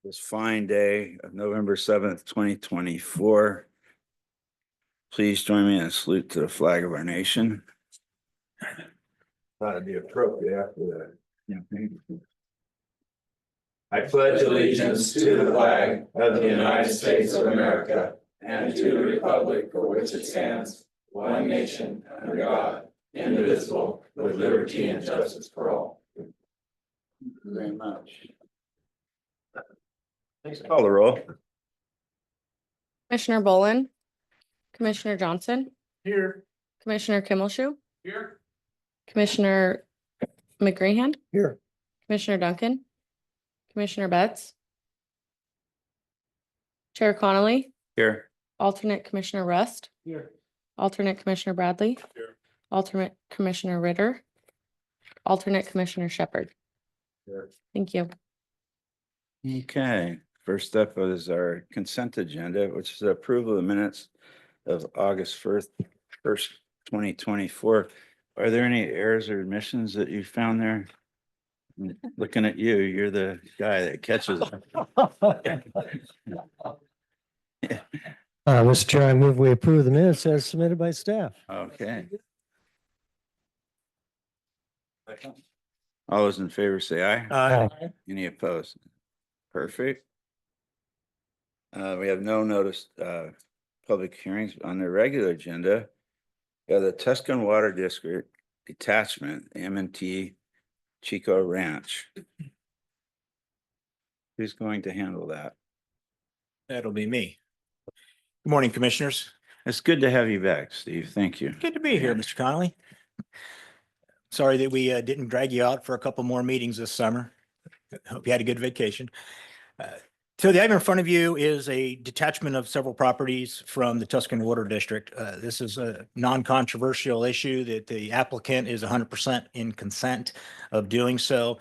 This fine day of November 7th, 2024. Please join me in a salute to the flag of our nation. Thought it'd be appropriate after that. I pledge allegiance to the flag of the United States of America and to the republic for which it stands, one nation, under God, indivisible, with liberty and justice for all. Thank you very much. Please call the roll. Commissioner Bolin, Commissioner Johnson, Here. Commissioner Kimmelshoe, Here. Commissioner McGreehan, Here. Commissioner Duncan, Commissioner Betts, Chair Connolly, Here. alternate Commissioner Rust, Here. alternate Commissioner Bradley, Here. alternate Commissioner Ritter, alternate Commissioner Shepherd. Here. Thank you. Okay, first up is our consent agenda, which is the approval of the minutes of August 1st, 2024. Are there any errors or omissions that you found there? Looking at you, you're the guy that catches them. Mr. Chair, I move we approve the minutes as submitted by staff. Okay. All those in favor say aye. Aye. Any opposed? Perfect. We have no notice, public hearings on the regular agenda. We have the Tuscan Water District Detachment, M&T Chico Ranch. Who's going to handle that? That'll be me. Good morning, Commissioners. It's good to have you back, Steve. Thank you. Good to be here, Mr. Connolly. Sorry that we didn't drag you out for a couple more meetings this summer. Hope you had a good vacation. So the item in front of you is a detachment of several properties from the Tuscan Water District. This is a non-controversial issue that the applicant is 100% in consent of doing so.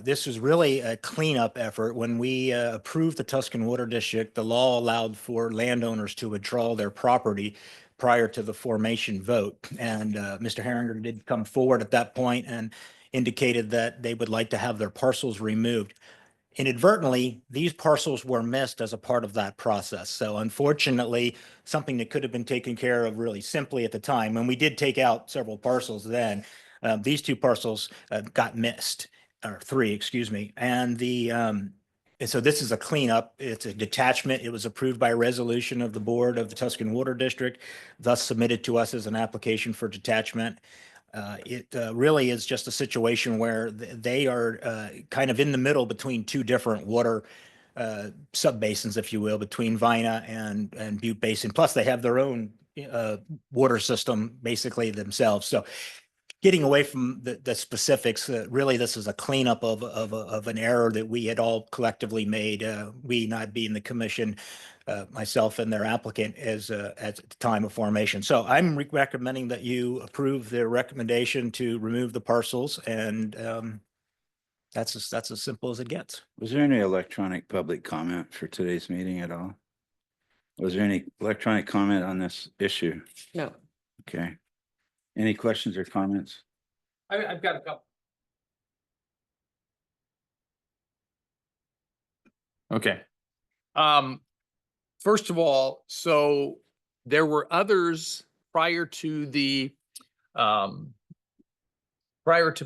This is really a cleanup effort. When we approved the Tuscan Water District, the law allowed for landowners to withdraw their property prior to the formation vote. And Mr. Herringer did come forward at that point and indicated that they would like to have their parcels removed. Inadvertently, these parcels were missed as a part of that process. So unfortunately, something that could have been taken care of really simply at the time, when we did take out several parcels then, these two parcels got missed, or three, excuse me. And so this is a cleanup. It's a detachment. It was approved by resolution of the board of the Tuscan Water District, thus submitted to us as an application for detachment. It really is just a situation where they are kind of in the middle between two different water subbasins, if you will, between Vina and Butte Basin. Plus, they have their own water system basically themselves. So getting away from the specifics, really, this is a cleanup of an error that we had all collectively made, we not being the commission, myself and their applicant as at the time of formation. So I'm recommending that you approve their recommendation to remove the parcels, and that's as simple as it gets. Was there any electronic public comment for today's meeting at all? Was there any electronic comment on this issue? No. Okay. Any questions or comments? I've got a couple. Okay. First of all, so there were others prior to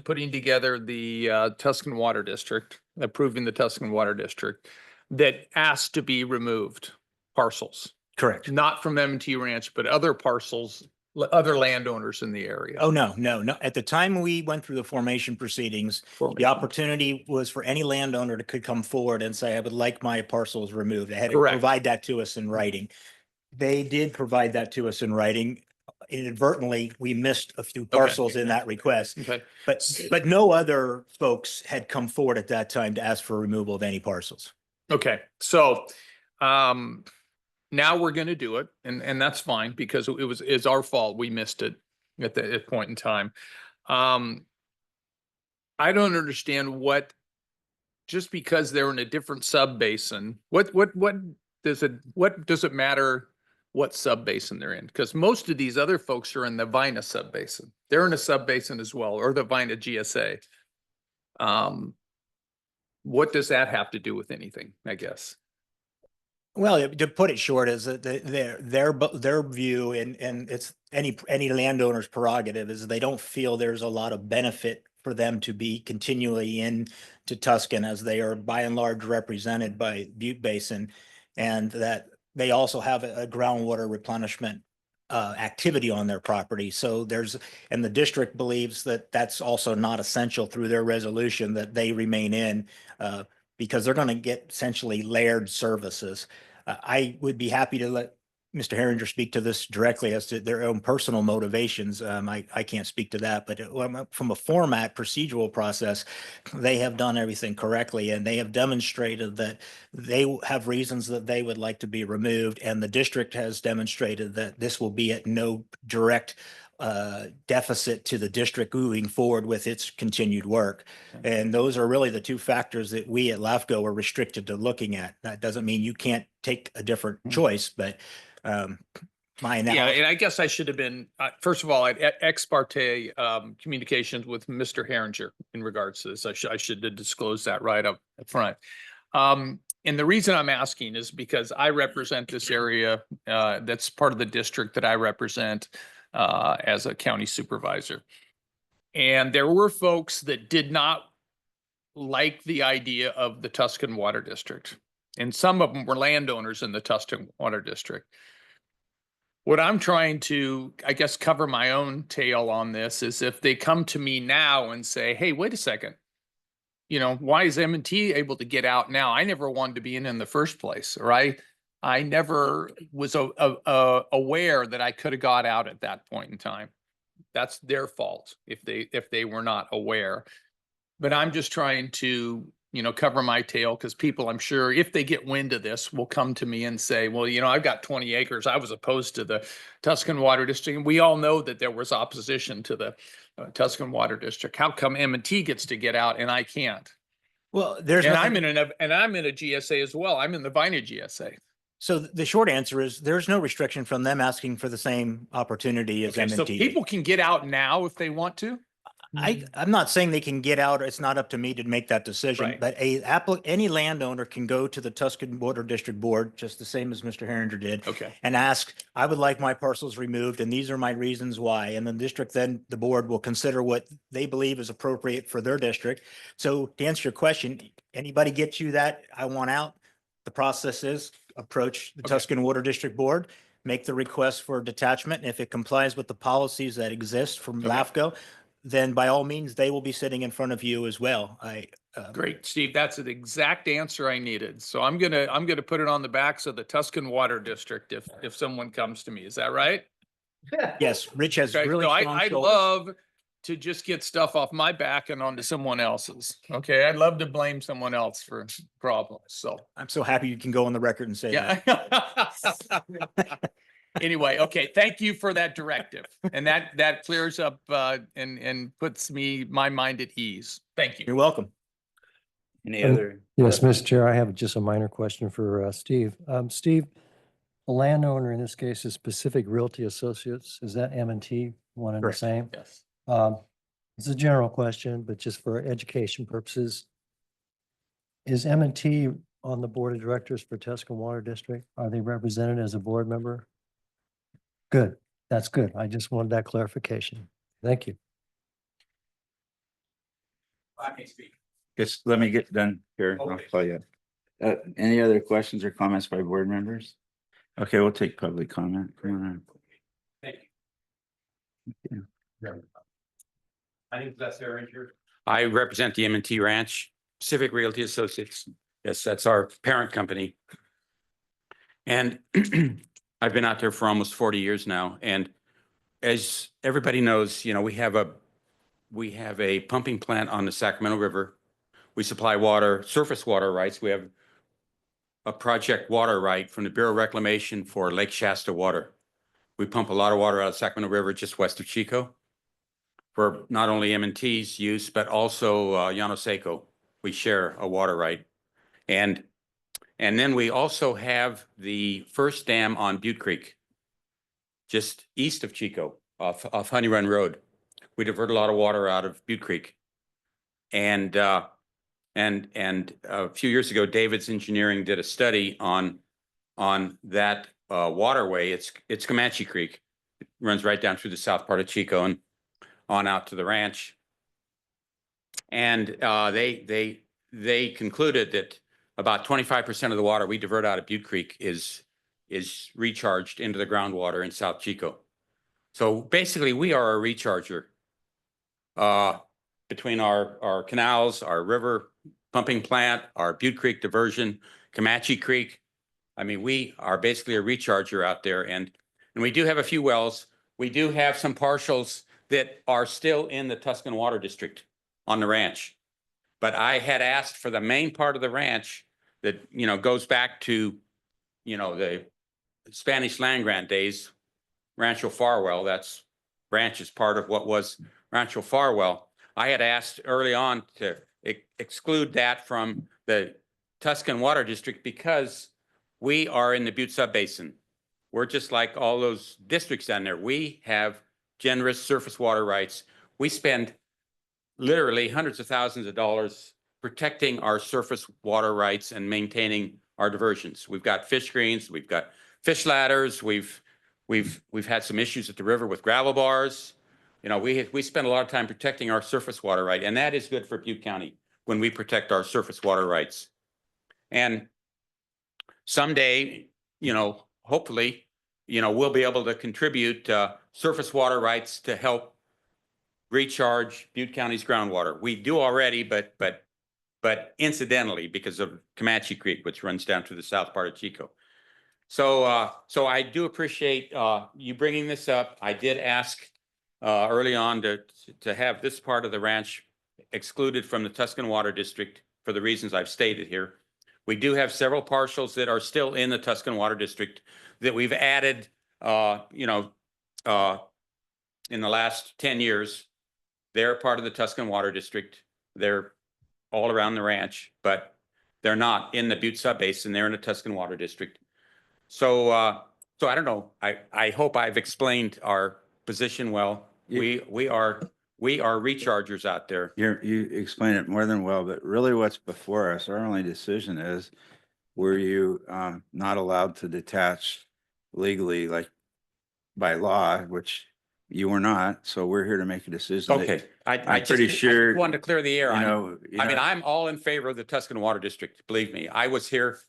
putting together the Tuscan Water District, approving the Tuscan Water District, that asked to be removed parcels, Correct. not from M&T Ranch, but other parcels, other landowners in the area. Oh, no. At the time we went through the formation proceedings, the opportunity was for any landowner to could come forward and say, I would like my parcels removed. They had to Correct. provide that to us in writing. They did provide that to us in writing. Inadvertently, we missed a few parcels in that request, Okay. but no other folks had come forward at that time to ask for removal of any parcels. Okay. So, now we're going to do it, and that's fine because it's our fault. We missed it at that point in time. I don't understand just because they're in a different sub-basin, what does it matter what sub-basin they're in? Because most of these other folks are in the Vina sub-basin. They're in a sub-basin as well, or the Vina GSA. What does that have to do with anything, I guess? Well, to put it short, is that their view, and it's any landowner's prerogative, is they don't feel there's a lot of benefit for them to be continually in to Tuscan, as they are by and large represented by Butte Basin, and that they also have a groundwater replenishment activity on their property. So and the district believes that that's also not essential through their resolution that they remain in, because they're going to get essentially layered services. I would be happy to let Mr. Herringer speak to this directly as to their own personal motivations. I can't speak to that, but from a format procedural process, they have done everything correctly, and they have demonstrated that they have reasons that they would like to be removed. And the district has demonstrated that this will be at no direct deficit to the district moving forward with its continued work. And those are really the two factors that we at LAFCO are restricted to looking at. That doesn't mean you can't take a different choice, but my Yeah, analysis. and I guess I should have been, first of all, I had ex parte communications with Mr. Herringer in regards to this. I should have disclosed that right up front. And the reason I'm asking is because I represent this area, that's part of the district that I represent as a county supervisor. And there were folks that did not like the idea of the Tuscan Water District. And some of them were landowners in the Tuscan Water District. What I'm trying to, I guess, cover my own tail on this is if they come to me now and say, hey, wait a second, why is M&T able to get out now? I never wanted to be in the first place, or I never was aware that I could have got out at that point in time. That's their fault if they were not aware. But I'm just trying to, cover my tail, because people, I'm sure, if they get wind of this, will come to me and say, well, I've got 20 acres. I was opposed to the Tuscan Water District. And we all know that there was opposition to the Tuscan Water District. How come M&T gets to get out and I can't? Well, there's And nothing- I'm in a GSA as well. I'm in the Vina GSA. So the short answer is there's no restriction from them asking for the same opportunity as Okay, so M&T. people can get out now if they want to. I'm not saying they can get out. It's not up to me to make that decision, Right. but any landowner can go to the Tuscan Water District Board, just the same as Mr. Herringer did. Okay. And ask, I would like my parcels removed, and these are my reasons why. And the board will consider what they believe is appropriate for their district. So to answer your question, anybody get you that, I want out, the process is approach the Okay. Tuscan Water District Board, make the request for detachment. And if it complies with the policies that exist from Okay. LAFCO, then by all means, they will be sitting in front of you as well. Great, Steve. That's an exact answer I needed. So I'm gonna put it on the backs of the Tuscan Water District if someone comes to me. Is that right? Yes, Rich has Okay, really so strong I'd shoulders. love to just get stuff off my back and onto someone else's. Okay, I'd love to blame someone else for problems. So I'm so happy you can go on the record and say that. yeah. Anyway, okay, thank you for that directive. And that clears up and puts my mind at ease. Thank you. You're welcome. Any other? Yes, Mr. Chair, I have just a minor question for Steve. Steve, the landowner in this case is Pacific Realty Associates. Is that M&T one and the Correct. same? Yes. It's a general question, but just for education purposes. Is M&T on the board of directors for Tuscan Water District? Are they represented as a board member? Good. That's good. I just wanted that clarification. Thank you. I can speak. Just let me get done here. I'll Okay. call you. Any other questions or comments by board members? Okay, we'll take public comment. Come on. Thank you. I think that's their interest. I represent the M&T Ranch, Pacific Realty Associates. Yes, that's our parent company. And I've been out there for almost 40 years now. And as everybody knows, we have a pumping plant on the Sacramento River. We supply water, surface water rights. We have a project water right from the Bureau of Reclamation for Lake Shasta water. We pump a lot of water out of Sacramento River just west of Chico for not only M&T's use, but also Llano Seco. We share a water right. And then we also have the first dam on Butte Creek, just east of Chico, off Honey Run Road. We divert a lot of water out of Butte Creek. and a few years ago, David's Engineering did a study on that waterway. It's Comanche Creek. It runs right down through the south part of Chico and on out to the ranch. And they concluded that about 25% of the water we divert out of Butte Creek is recharged into the groundwater in South Chico. So basically, we are a recharger between our canals, our river pumping plant, our Butte Creek diversion, Comanche Creek. I mean, we are basically a recharger out there, and we do have a few wells. We do have some partials that are still in the Tuscan Water District on the ranch. But I had asked for the main part of the ranch that, you know, goes back to, you know, the Spanish land grant days, Rancho Farwell. That's ranch is part of what was Rancho Farwell. I had asked early on to exclude that from the Tuscan Water District because we are in the Butte Subbasin. We're just like all those districts down there. We have generous surface water rights. We spend literally hundreds of thousands of dollars protecting our surface water rights and maintaining our diversions. We've got fish screens, we've got fish ladders, we've had some issues at the river with gravel bars. You know, we spend a lot of time protecting our surface water right, and that is good for Butte County when we protect our surface water rights. And someday, you know, hopefully, you know, we'll be able to contribute surface water rights to help recharge Butte County's groundwater. We do already, but incidentally because of Comanche Creek, which runs down through the south part of Chico. So so I do appreciate you bringing this up. I did ask early on to have this part of the ranch excluded from the Tuscan Water District for the reasons I've stated here. We do have several parcels that are still in the Tuscan Water District that we've added, you know, in the last 10 years. They're part of the Tuscan Water District. They're all around the ranch, but they're not in the Butte Subbasin. They're in the Tuscan Water District. So, so I don't know. I hope I've explained our position well. We are rechargers out there. You explained it more than well, but really what's before us, our only decision is, were you not allowed to detach legally, like by law, which you were not. So we're here to make a decision. that, Okay, I'm pretty sure, wanted to clear the air. You I know, mean, I'm all in favor of the Tuscan Water District. Believe me, I was here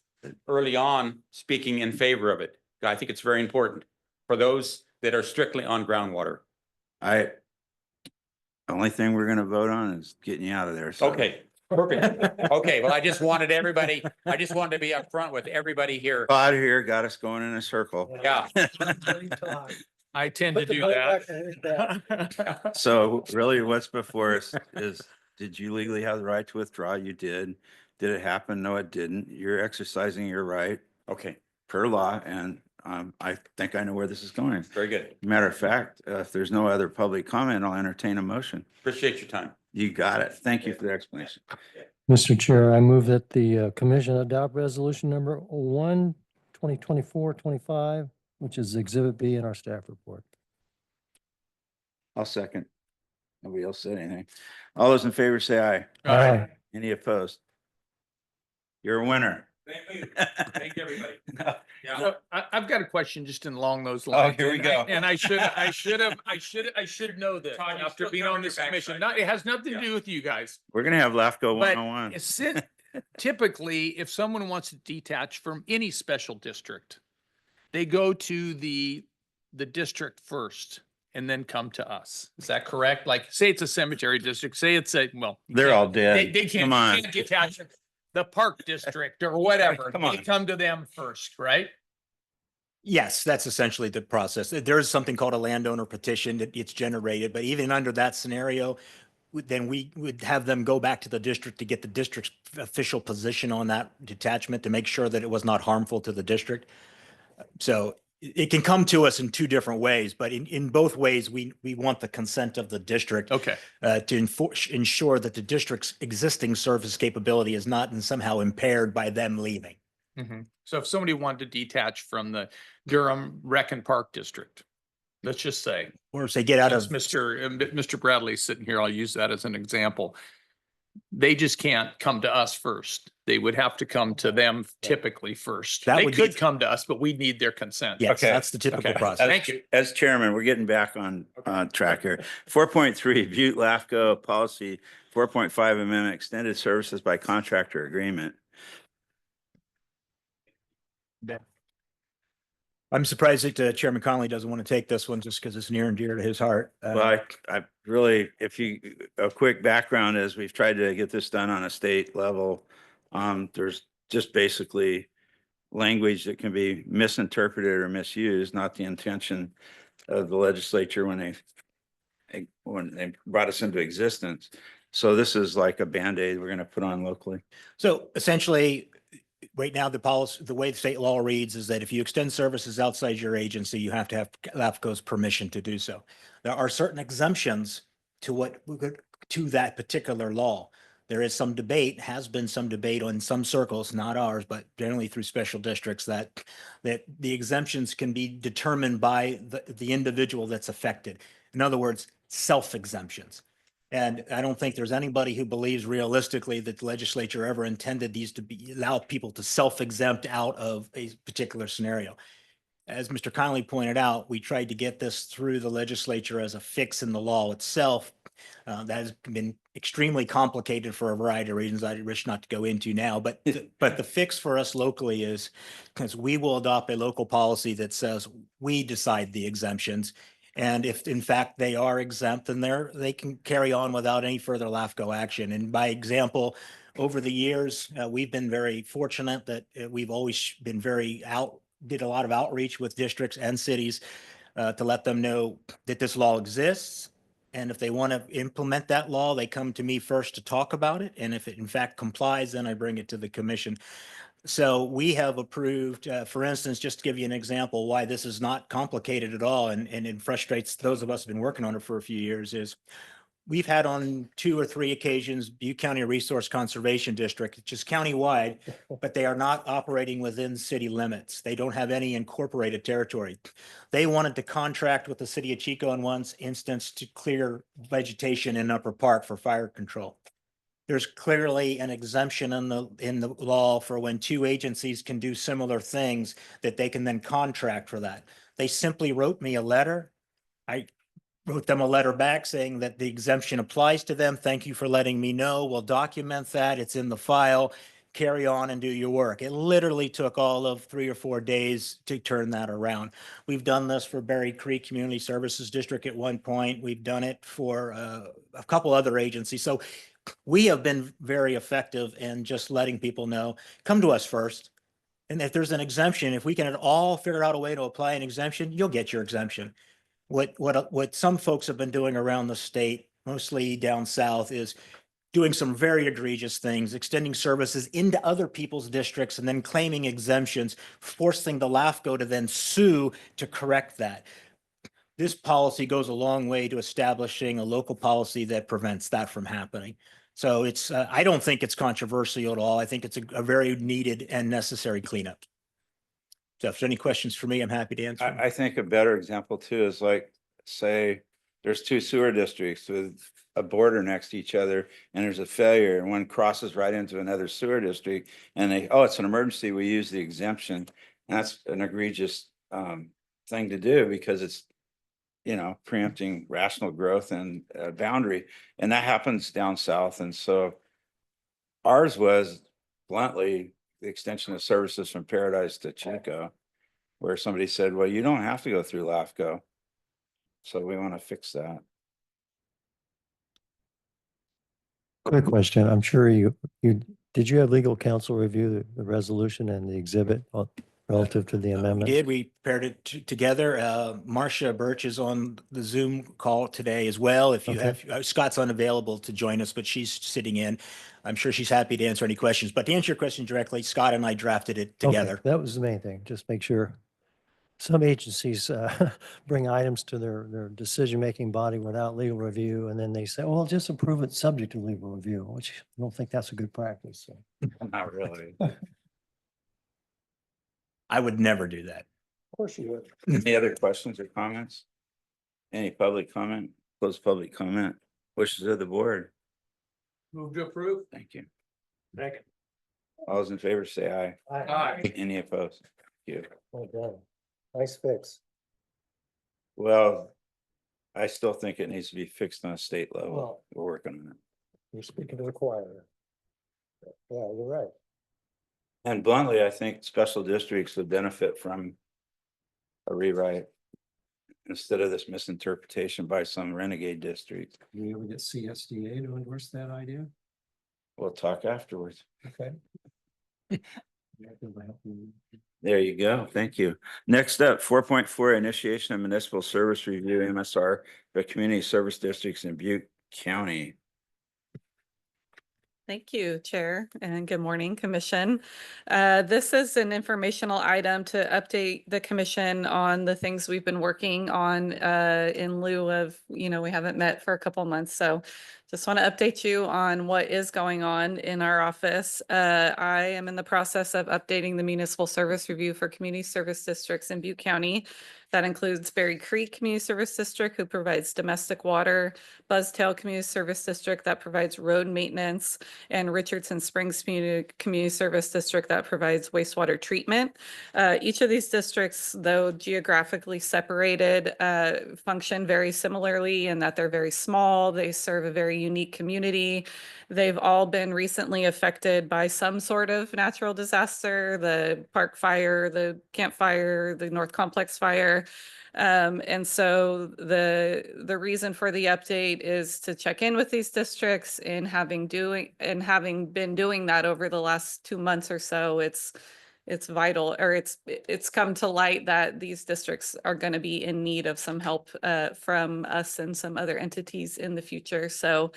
early on speaking in favor of it. I think it's very important for those that are strictly on groundwater. the only thing we're gonna vote on is getting you out of there. So. Okay, perfect. Okay, well, I just wanted to be upfront with everybody here. Out of here, got us going in a circle. Yeah. I tend to do that. So really what's before us is, did you legally have the right to withdraw? You did. Did it happen? No, it didn't. You're exercising your right Okay, per law, and I think I know where this is going. very good. Matter of fact, if there's no other public comment, I'll entertain a motion. Appreciate your time. You got it. Thank you for the explanation. Mr. Chair, I move that the commission adopt resolution number 1/2024-25, which is Exhibit B in our staff report. I'll second. Nobody else said anything. All those in favor say aye. Aye. Any opposed? You're a winner. Thank you. Thank you, everybody. Yeah. So I've got a question just along those lines. here we and go. And I should know this Todd, you after still being covered on your this commission. backside. It has nothing to Yeah. do with you guys. We're gonna have LAFCO But 101. typically, if someone wants to detach from any special district, they go to the district first and then come to us. Is that correct? Like, say it's a cemetery district, say it's a, well. you They're can't- all dead. They can't, Come on. can't detach them. The park district or whatever. Come They on. come to them first, right? Yes, that's essentially the process. There is something called a landowner petition that gets generated, but even under that scenario, then we would have them go back to the district to get the district's official position on that detachment to make sure that it was not harmful to the district. So it can come to us in two different ways, but in both ways, we want the consent of the district Okay. to ensure that the district's existing service capability is not somehow impaired by them leaving. Mhm. So if somebody wanted to detach from the Durham Rec and Park District, let's just say, Or if they get out as of, Mr. Bradley sitting here, I'll use that as an example. They just can't come to us first. They would have to come to them typically first. That They would be- could come to us, but we need their consent. Yes, Okay. that's the typical Okay. process. Thank you. As chairman, we're getting back on track here. 4.3, Butte LAFCO policy, 4.5 amendment, extended services by contractor agreement. I'm surprised that Chairman Connolly doesn't want to take this one just because it's near and dear to his heart. Well, I really, a quick background is we've tried to get this done on a state level. There's just basically language that can be misinterpreted or misused, not the intention of the legislature when they brought us into existence. So this is like a Band-Aid we're going to put on locally. So essentially, right now, the policy, the way the state law reads is that if you extend services outside your agency, you have to have LAFCO's permission to do so. There are certain exemptions to that particular law. There is some debate, has been some debate in some circles, not ours, but generally through special districts, that the exemptions can be determined by the individual that's affected. In other words, self-exemptions. And I don't think there's anybody who believes realistically that the legislature ever intended these to allow people to self-exempt out of a particular scenario. As Mr. Connolly pointed out, we tried to get this through the legislature as a fix in the law itself. That has been extremely complicated for a variety of reasons I wish not to go into now, but the fix for us locally is because we will adopt a local policy that says we decide the exemptions. And if in fact they are exempt, then they can carry on without any further LAFCO action. And by example, over the years, we've been very fortunate that we've always been did a lot of outreach with districts and cities to let them know that this law exists. And if they want to implement that law, they come to me first to talk about it. And if it in fact complies, then I bring it to the commission. So we have approved, for instance, just to give you an example why this is not complicated at all and it frustrates those of us who've been working on it for a few years is we've had on 2 or 3 occasions Butte County Resource Conservation District, which is countywide, but they are not operating within city limits. They don't have any incorporated territory. They wanted to contract with the city of Chico in one instance to clear vegetation in Upper Park for fire control. There's clearly an exemption in the law for when 2 agencies can do similar things that they can then contract for that. They simply wrote me a letter. I wrote them a letter back saying that the exemption applies to them. Thank you for letting me know. We'll document that. It's in the file. Carry on and do your work. It literally took all of 3 or 4 days to turn that around. We've done this for Berry Creek Community Services District at one point. We've done it for a couple other agencies. So we have been very effective in just letting people know, come to us first. And if there's an exemption, if we can at all figure out a way to apply an exemption, you'll get your exemption. What some folks have been doing around the state, mostly down south, is doing some very egregious things, extending services into other people's districts and then claiming exemptions, forcing the LAFCO to then sue to correct that. This policy goes a long way to establishing a local policy that prevents that from happening. So it's, I don't think it's controversial at all. I think it's a very needed and necessary cleanup. So if there's any questions for me, I'm happy to answer. I think a better example too is like, say, there's 2 sewer districts with a border next to each other and there's a failure and one crosses right into another sewer district and it's an emergency, we use the exemption. And that's an egregious thing to do because it's, preempting rational growth and boundary. And that happens down south. And so ours was bluntly the extension of services from Paradise to Chico, where somebody said, well, you don't have to go through LAFCO. So we want to fix that. Quick question. I'm sure did you have legal counsel review the resolution and the exhibit relative to the amendment? We prepared it together. Marcia Birch is on the Zoom call today as well. If you have, Scott's unavailable to join us, but she's sitting in. I'm sure she's happy to answer any questions. But to answer your question directly, Scott and I drafted it together. Okay, that was the main thing. Just make sure. Some agencies bring items to their decision-making body without legal review, and then they say, well, just approve it subject to legal review, which I don't think that's a good practice. So. Not really. I would never do that. Of course you would. Any other questions or comments? Any public comment? Close public comment. Wishes of the board. Move to approve. Thank you. Second. All those in favor say aye. Aye. Any opposed? Thank you. Well done. Nice fix. Well, I still think it needs to be fixed on a state level. Well- We're working on it. You're speaking to the choir. Yeah, you're right. And bluntly, I think special districts would benefit from a rewrite instead of this misinterpretation by some renegade district. You able to get CSDA to endorse that idea? We'll talk afterwards. Okay. There you go. Thank you. Next up, 4.4 initiation of municipal service review MSR for community service districts in Butte County. Thank you, Chair, and good morning, Commission. This is an informational item to update the Commission on the things we've been working on in lieu of, we haven't met for a couple months. So just want to update you on what is going on in our office. I am in the process of updating the municipal service review for community service districts in Butte County. That includes Berry Creek Community Service District, who provides domestic water, Buzztail Community Service District that provides road maintenance, and Richardson Springs Community Service District that provides wastewater treatment. Each of these districts, though geographically separated, function very similarly in that they're very small. They serve a very unique community. They've all been recently affected by some sort of natural disaster, the Park Fire, the Camp Fire, the North Complex Fire. And so the reason for the update is to check in with these districts and having been doing that over the last 2 months or so, it's vital, or it's come to light that these districts are going to be in need of some help from us and some other entities in the future. So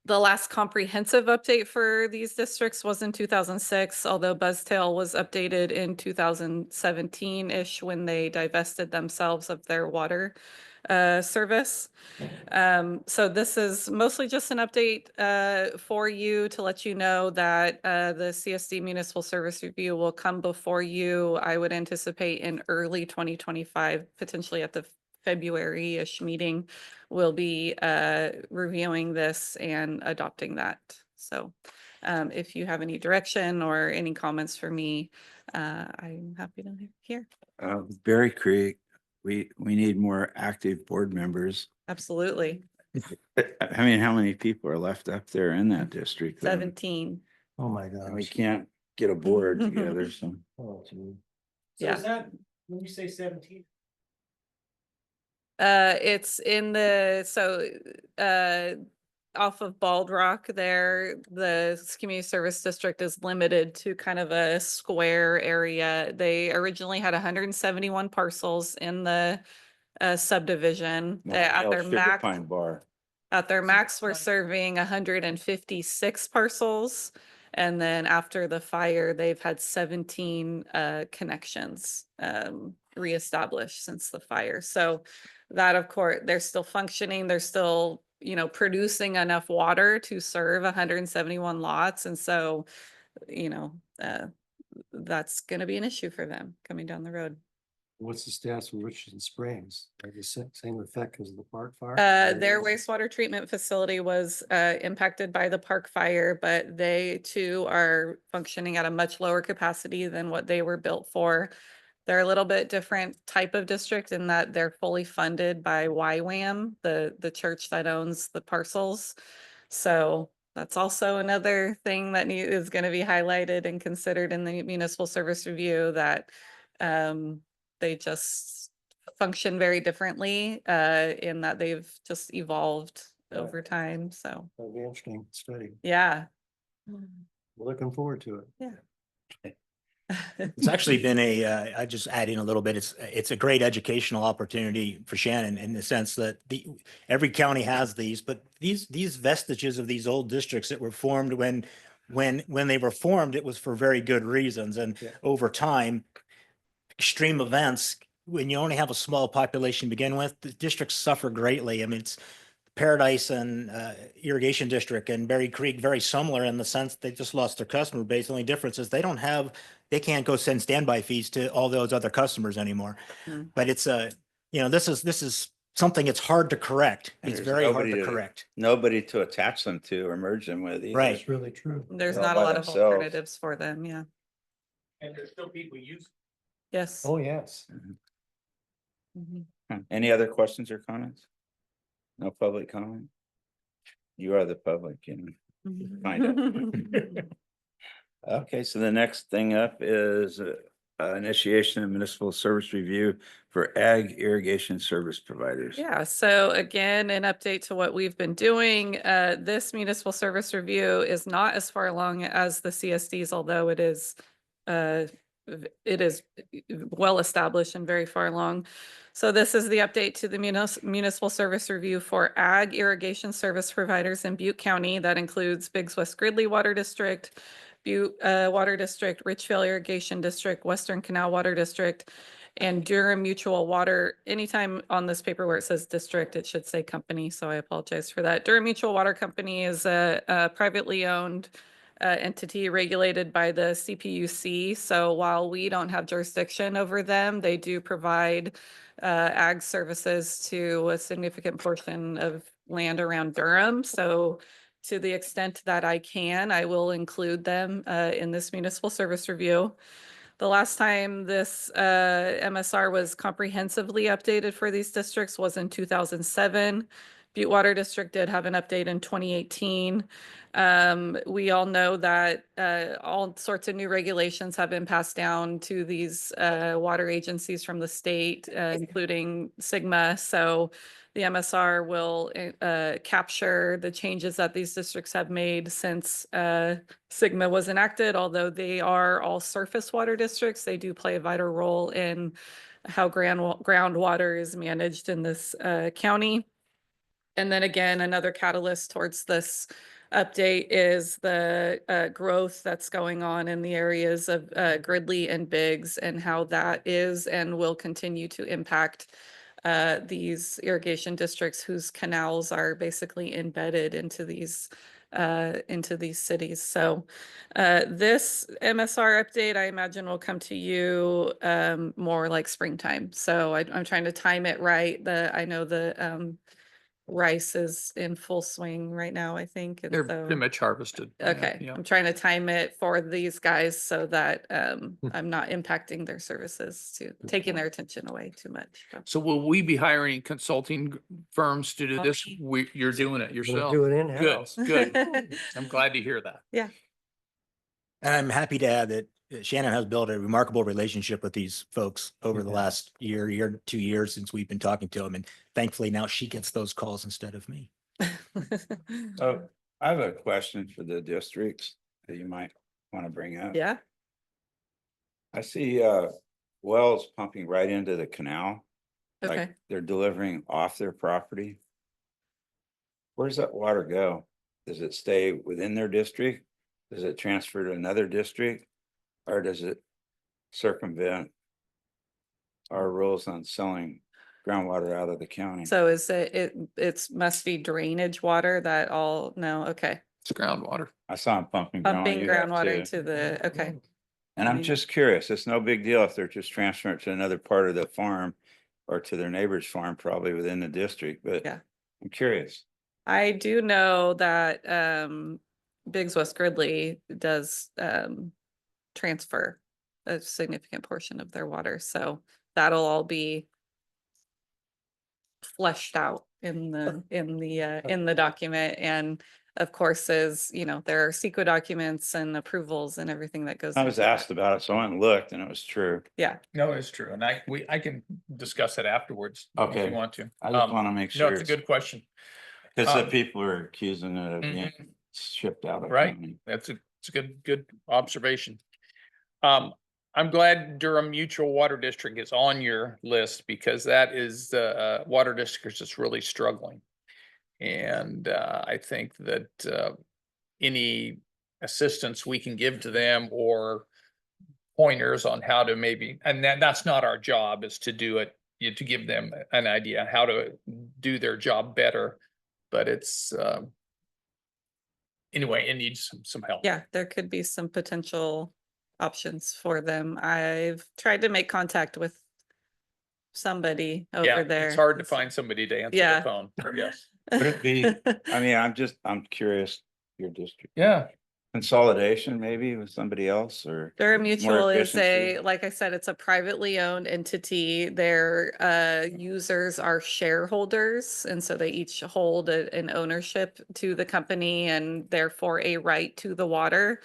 the last comprehensive update for these districts was in 2006, although Buzztail was updated in 2017-ish when they divested themselves of their water service. So this is mostly just an update for you to let you know that the CSD Municipal Service Review will come before you. I would anticipate in early 2025, potentially at the February-ish meeting, we'll be reviewing this and adopting that. So if you have any direction or any comments for me, I'm happy to hear. Berry Creek, we need more active board members. Absolutely. I mean, how many people are left up there in that district? 17. Oh, my And we gosh. can't get a board together, so. Oh, gee. So Yeah. is that, when you say 17? It's in off of Bald Rock there, the community service district is limited to kind of a square area. They originally had 171 parcels in the subdivision. At their Sugar max, Pine Bar. we're serving 156 parcels. And then after the fire, they've had 17 connections reestablished since the fire. So that, of course, they're still functioning. They're still, producing enough water to serve 171 lots. And so, that's going to be an issue for them coming down the road. What's the status with Richardson Springs? Are the same effect because of the park fire? Their wastewater treatment facility was impacted by the Park Fire, but they too are functioning at a much lower capacity than what they were built for. They're a little bit different type of district in that they're fully funded by YWAM, the church that owns the parcels. So that's also another thing that is going to be highlighted and considered in the municipal service review, that they just function very differently in that they've just evolved over time. So That'll be interesting study. yeah. We're looking forward to it. It's actually been I just add in a little bit, it's a great educational opportunity for Shannon in the sense that every county has these, but these vestiges of these old districts that were formed when they were formed, it was for very good reasons. And Yeah. over time, extreme events, when you only have a small population to begin with, the districts suffer greatly. I mean, it's Paradise and Irrigation District and Berry Creek, very similar in the sense they just lost their customer base. The only difference is they can't go send standby fees to all those other customers anymore. Mm. But it's this is something it's hard to correct. And It's there's very hard nobody to to- correct. Nobody to attach them to or merge them with either. Right. That's really true. There's all not a by lot of themselves. alternatives for them. Yeah. And there's still people use. Yes. Oh, yes. Mhm. Any other questions or comments? No public comment? You are the public, you know. Kind Okay, so the next thing up is initiation of municipal service review for ag irrigation service providers. Yeah, so again, an update to what we've been doing. This municipal service review is not as far along as the CSDs, although it is well established and very far along. So this is the update to the municipal service review for ag irrigation service providers in Butte County. That includes Biggs West Gridley Water District, Butte Water District, Richfield Irrigation District, Western Canal Water District, and Durham Mutual Water. Anytime on this paper where it says district, it should say company, so I apologize for that. Durham Mutual Water Company is a privately owned entity regulated by the CPUC. So while we don't have jurisdiction over them, they do provide ag services to a significant portion of land around Durham. So to the extent that I can, I will include them in this municipal service review. The last time this MSR was comprehensively updated for these districts was in 2007. Butte Water District did have an update in 2018. We all know that all sorts of new regulations have been passed down to these water agencies from the state, including SGMA. So the MSR will capture the changes that these districts have made since SGMA was enacted. Although they are all surface water districts, they do play a vital role in how groundwater is managed in this county. And then again, another catalyst towards this update is the growth that's going on in the areas of Gridley and Biggs, and how that is and will continue to impact these irrigation districts whose canals are basically embedded into these cities. So this MSR update, I imagine, will come to you more like springtime. So I'm trying to time it right. I know the rice is in full swing right now, I think. And They're so- pretty much harvested. Yeah, Okay, yeah. I'm trying to time it for these guys so that I'm not impacting their services to taking their attention away too much. So. So will we be hiring consulting firms to do this? Okay. You're doing it We'll yourself? do it Good, in-house. good. I'm glad to hear that. Yeah. And I'm happy to add that Shannon has built a remarkable relationship with these folks over the Yeah. last year, 2 years since we've been talking to them. And thankfully now she gets those calls instead of me. So I have a question for the districts that you might want to bring up. Yeah, I see wells pumping right into the canal. okay. Like they're delivering off their property. Where's that water go? Does it stay within their district? Does it transfer to another district? Or does it circumvent our rules on selling groundwater out of the county? So is it's must be drainage water that all, no, okay. It's groundwater. I saw them pumping. Pumping you have groundwater too. to the, okay. And I'm just curious, it's no big deal if they're just transferring it to another part of the farm or to their neighbor's farm, probably within the district, but Yeah. I'm curious. I do know that Biggs West Gridley does transfer a significant portion of their water. So that'll all be fleshed out in the document. And of course, as you know, there are CEQA documents and approvals and everything that goes. I was into that. asked about it, so I went and looked and it was true. Yeah, No, it's true. And I can discuss it afterwards. If Okay. you want to. I just want to make No, sure. it's a good question. Because the um, people are accusing it of being Mhm. shipped out of Right. county. It's a good observation. I'm glad Durham Mutual Water District is on your list because that is the water district that's really struggling. And I think that any assistance we can give to them or pointers on how to maybe, and that's not our job, is to do it, to give them an idea how to do their job better. But it's anyway, it needs some help. yeah, there could be some potential options for them. I've tried to make contact with somebody Yeah, over there. it's hard to find somebody to answer the Yeah. phone. Yes. Would it be, I mean, I'm curious, your district Yeah. consolidation maybe with somebody else or? Durham Mutual is efficiency? like I said, it's a privately owned entity. Their users are shareholders, and so they each hold an ownership to the company and therefore a right to the water.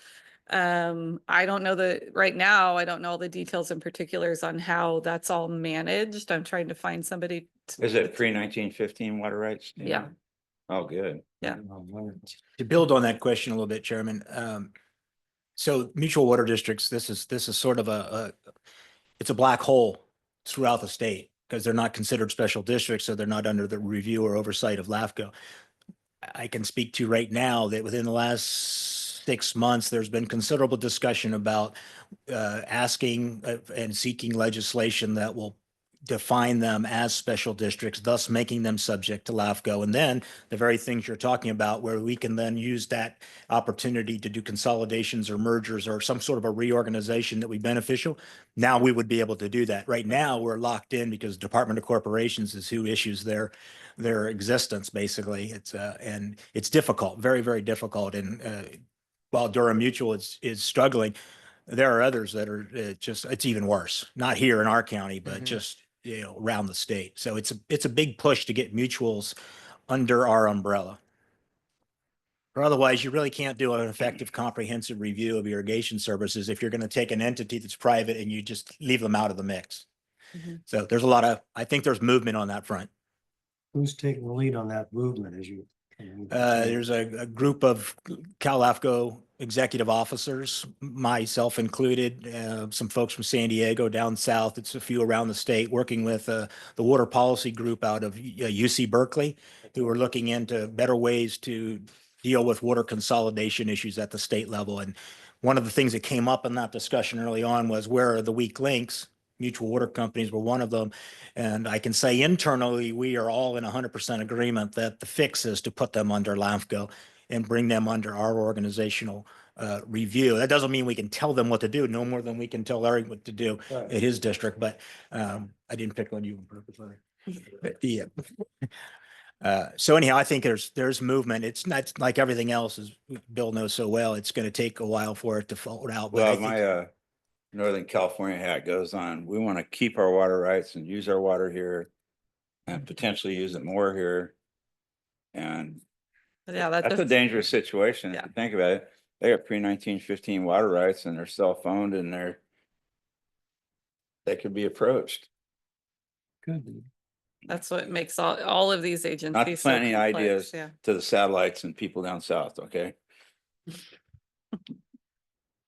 I don't know right now, I don't know all the details and particulars on how that's all managed. I'm trying to find somebody. Is it pre-1915 water rights? Do you Yeah. know? Oh, good. Yeah. To build on that question a little bit, Chairman, so mutual water districts, this is sort of it's a black hole throughout the state because they're not considered special districts, so they're not under the review or oversight of LAFCO. I can speak to right now that within the last 6 months, there's been considerable discussion about asking and seeking legislation that will define them as special districts, thus making them subject to LAFCO. And then the very things you're talking about, where we can then use that opportunity to do consolidations or mergers or some sort of a reorganization that would be beneficial. Now we would be able to do that. Right now, we're locked in because Department of Corporations is who issues their existence, basically. And it's difficult, very, very difficult. And while Durham Mutual is struggling, there are others that are it's even worse. Not here in our county, but just around the state. So it's a big push to get mutuals under our umbrella. Or otherwise, you really can't do an effective comprehensive review of irrigation services if you're going to take an entity that's private and you just leave them out of the mix. Mhm. So there's I think there's movement on that front. Who's taking the lead on that movement as you? There's a group of Cal LAFCO executive officers, myself included, some folks from San Diego down south. It's a few around the state working with the water policy group out of UC Berkeley, who are looking into better ways to deal with water consolidation issues at the state level. And one of the things that came up in that discussion early on was where are the weak links? Mutual water companies were one of them. And I can say internally, we are all in 100% agreement that the fix is to put them under LAFCO and bring them under our organizational review. That doesn't mean we can tell them what to do, no more than we can tell Larry what to do at his district, but I didn't pick on you on purpose, Larry. Yeah. So anyhow, I think there's movement. It's not like everything else, as Bill knows so well. It's going to take a while for it to fold out. But I Well, think my Northern California hat goes on. We want to keep our water rights and use our water here and potentially use it more here. And Yeah, that's a dangerous situation if Yeah. you think about it. They got pre-1915 water rights and they're self-owned and they could be approached. Could be. that's what makes all of these agencies. Not to so plant any complex, ideas Yeah. to the satellites and people down south, okay? I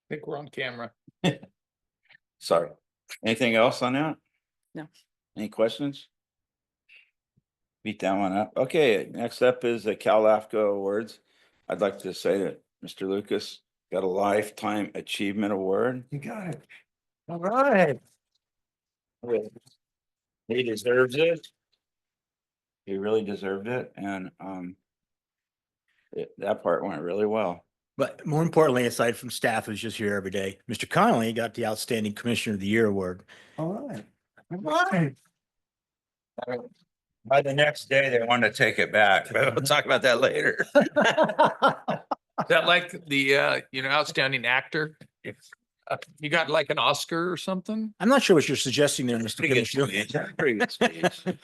think we're on camera. Sorry. Anything else on that? No. Any questions? Beat that one up. Okay, next up is the Cal LAFCO Awards. I'd like to say that Mr. Lucas got a Lifetime Achievement Award. You got it. All right. He deserves it. He really deserved it, and that part went really well. But more importantly, aside from staff who's just here every day, Mr. Connolly got the Outstanding Commissioner of the Year award. All right. All right. By the next day, they wanted to take it back, but we'll talk about that later. Is that like the, outstanding actor? You got like an Oscar or something? I'm not sure what you're suggesting there, Mr. Pretty good Commissioner. speech. Pretty good speech.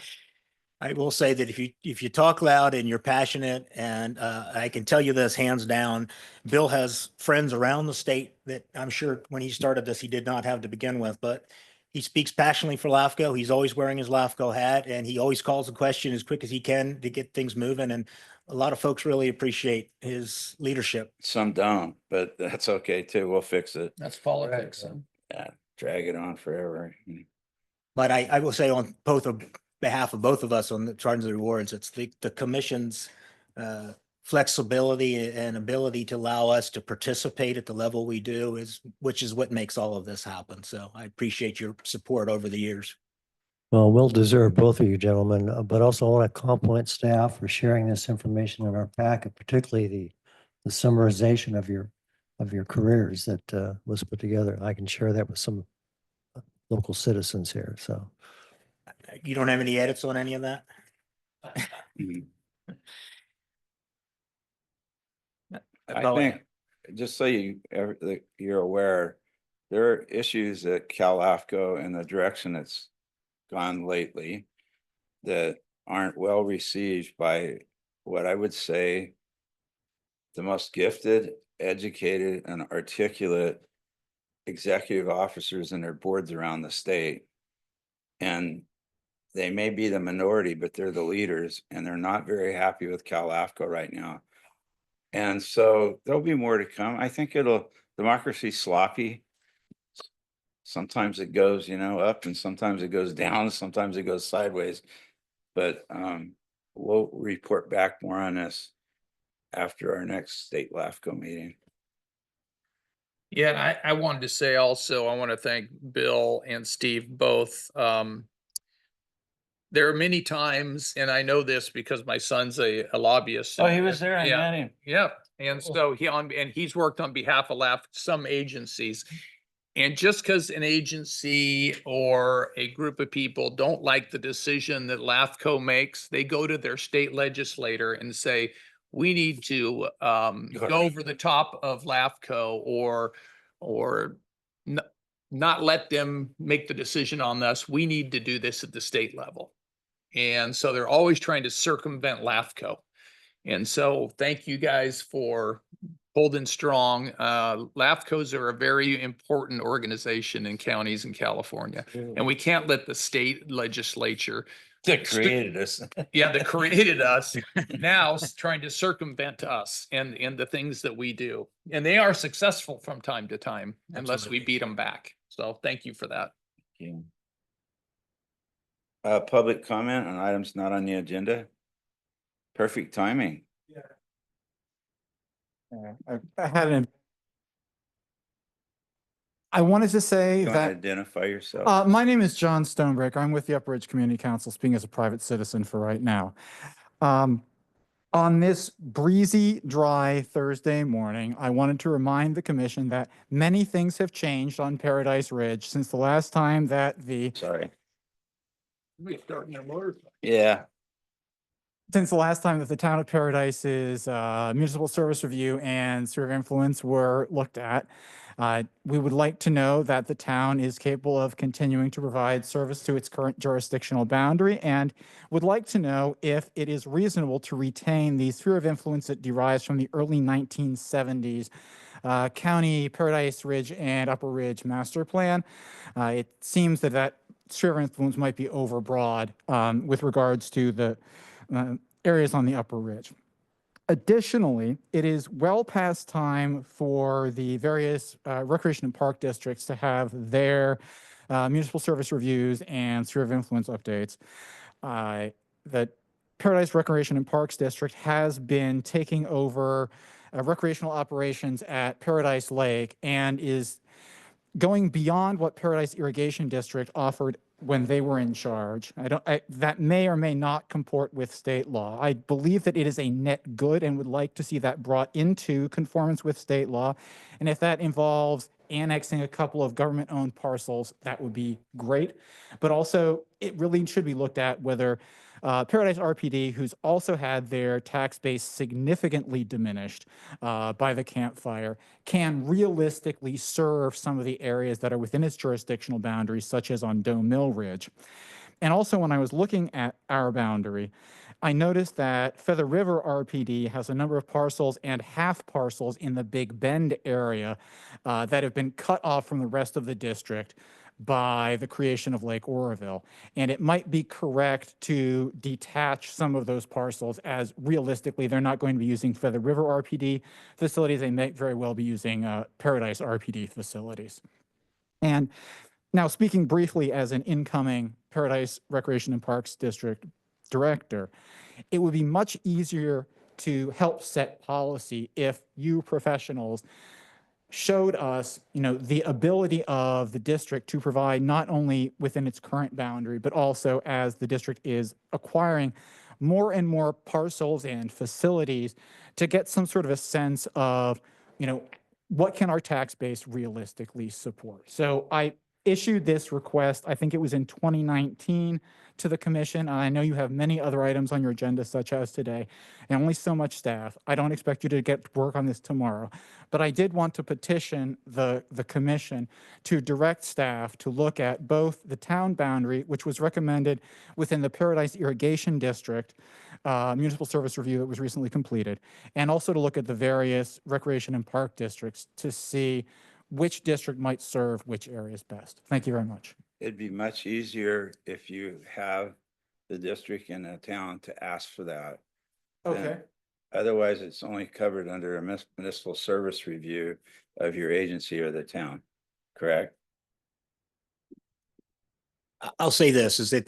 I will say that if you talk loud and you're passionate, and I can tell you this hands down, Bill has friends around the state that I'm sure when he started this, he did not have to begin with, but he speaks passionately for LAFCO. He's always wearing his LAFCO hat, and he always calls the question as quick as he can to get things moving. And a lot of folks really appreciate his leadership. Some don't, but that's okay too. We'll fix it. That's politics. Yeah, drag it on forever. But I will say on behalf of both of us on the Charge of the Awards, it's the commission's flexibility and ability to allow us to participate at the level we do which is what makes all of this happen. So I appreciate your support over the years. Well, well deserved, both of you gentlemen, but also I want to compliment staff for sharing this information in our packet, particularly the summarization of your careers that was put together. I can share that with some local citizens here. So You don't have any edits on any of that? Mhm. That's I all think, have. just so that you're aware, there are issues at Cal AFCO and the direction it's gone lately that aren't well received by what I would say the most gifted, educated, and articulate executive officers and their boards around the state. And they may be the minority, but they're the leaders, and they're not very happy with Cal AFCO right now. And so there'll be more to come. I think democracy's sloppy. Sometimes it goes, up, and sometimes it goes down, sometimes it goes sideways. But we'll report back more on this after our next state LAFCO meeting. Yeah, I wanted to say also, I want to thank Bill and Steve both. There are many times, and I know this because my son's a lobbyist. Oh, and- he was there. I Yeah. met him. Yeah, and so he's worked on behalf of some agencies. And just because an agency or a group of people don't like the decision that LAFCO makes, they go to their state legislator and say, we need to go over the top of LAFCO or not let them make the decision on this. We need to do this at the state level. And so they're always trying to circumvent LAFCO. And so thank you guys for holding strong. LAFCOs are a very important organization in counties in California. And we can't let the state legislature, That created us. yeah, that created us, now trying to circumvent us and the things that we do. And they are successful from time to time unless we Absolutely. beat them back. So thank you for that. Public comment on items not on the agenda. Perfect timing. I had an. I wanted to say You want to that, identify yourself? my name is John Stonebreaker. I'm with the Upper Ridge Community Council, speaking as a private citizen for right now. On this breezy, dry Thursday morning, I wanted to remind the commission that many things have changed on Paradise Ridge since the last time that Sorry. Yeah. since the last time that the town of Paradise's municipal service review and sphere of influence were looked at. We would like to know that the town is capable of continuing to provide service to its current jurisdictional boundary, and would like to know if it is reasonable to retain the sphere of influence that derives from the early 1970s County Paradise Ridge and Upper Ridge Master Plan. It seems that sphere of influence might be overbroad with regards to the areas on the Upper Ridge. Additionally, it is well past time for the various recreation and park districts to have their municipal service reviews and sphere of influence updates. The Paradise Recreation and Parks District has been taking over recreational operations at Paradise Lake and is going beyond what Paradise Irrigation District offered when they were in charge. That may or may not comport with state law. I believe that it is a net good and would like to see that brought into conformance with state law. And if that involves annexing a couple of government-owned parcels, that would be great. But also, it really should be looked at whether Paradise RPD, who's also had their tax base significantly diminished by the Camp Fire, can realistically serve some of the areas that are within its jurisdictional boundaries, such as on Doe Mill Ridge. And also, when I was looking at our boundary, I noticed that Feather River RPD has a number of parcels and half parcels in the Big Bend area that have been cut off from the rest of the district by the creation of Lake Oroville. And it might be correct to detach some of those parcels, as realistically, they're not going to be using Feather River RPD facilities. They may very well be using Paradise RPD facilities. And now, speaking briefly as an incoming Paradise Recreation and Parks District director, it would be much easier to help set policy if you professionals showed us, the ability of the district to provide not only within its current boundary, but also as the district is acquiring more and more parcels and facilities, to get some sort of a sense of, what can our tax base realistically support. So issued this request, I think it was in 2019, to the commission. And I know you have many other items on your agenda such as today, and only so much staff. I don't expect you to get to work on this tomorrow, but I did want to petition the commission to direct staff to look at both the town boundary, which was recommended within the Paradise Irrigation District municipal service review that was recently completed, and also to look at the various recreation and park districts to see which district might serve which areas best. Thank you very much. It'd be much easier if you have the district and the town to ask for that. Okay. Otherwise, it's only covered under a municipal service review of your agency or the town, correct? I'll say this, is that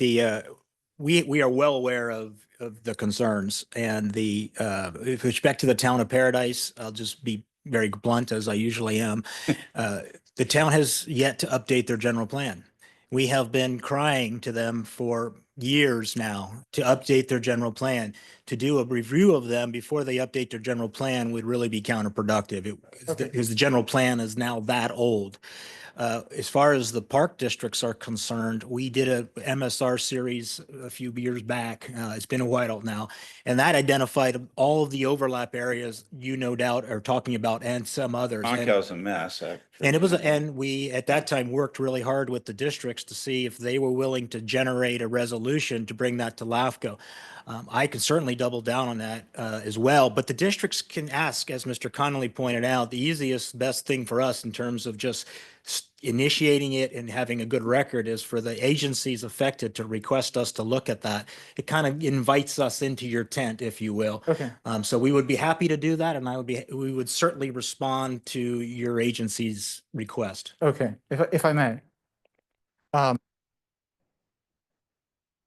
we are well aware of the concerns and with respect to the town of Paradise, I'll just be very blunt as I usually am. The town has yet to update their general plan. We have been crying to them for years now to update their general plan. To do a review of them before they update their general plan would really be counterproductive because the general plan is now that old. As far as the park districts are concerned, we did a MSR series a few years back. It's been a while now, and that identified all of the overlap areas you no doubt are talking about, and some others. Monkel's a mess. And we at that time worked really hard with the districts to see if they were willing to generate a resolution to bring that to LAFCO. I can certainly double down on that as well, but the districts can ask, as Mr. Connolly pointed out, the easiest, best thing for us in terms of just initiating it and having a good record is for the agencies affected to request us to look at that. It kind of invites us into your tent, if you will. Okay. So we would be happy to do that, and we would certainly respond to your agency's request. Okay. If I may.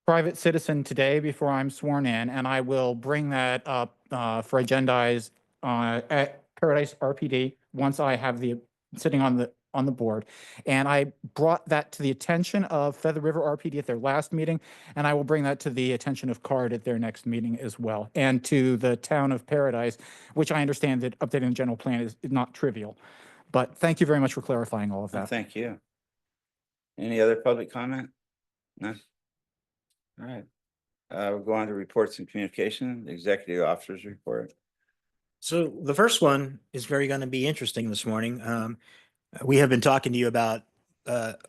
Private citizen today before I'm sworn in, and I will bring that up for agendize at Paradise RPD once I have sitting on the board. And I brought that to the attention of Feather River RPD at their last meeting, and I will bring that to the attention of CARD at their next meeting as well, and to the town of Paradise, which I understand that updating the general plan is not trivial. But thank you very much for clarifying all of that. Thank you. Any other public comment? No? All right. We'll go on to reports and communication, the executive officer's report. So the first one is going to be interesting this morning. We have been talking to you about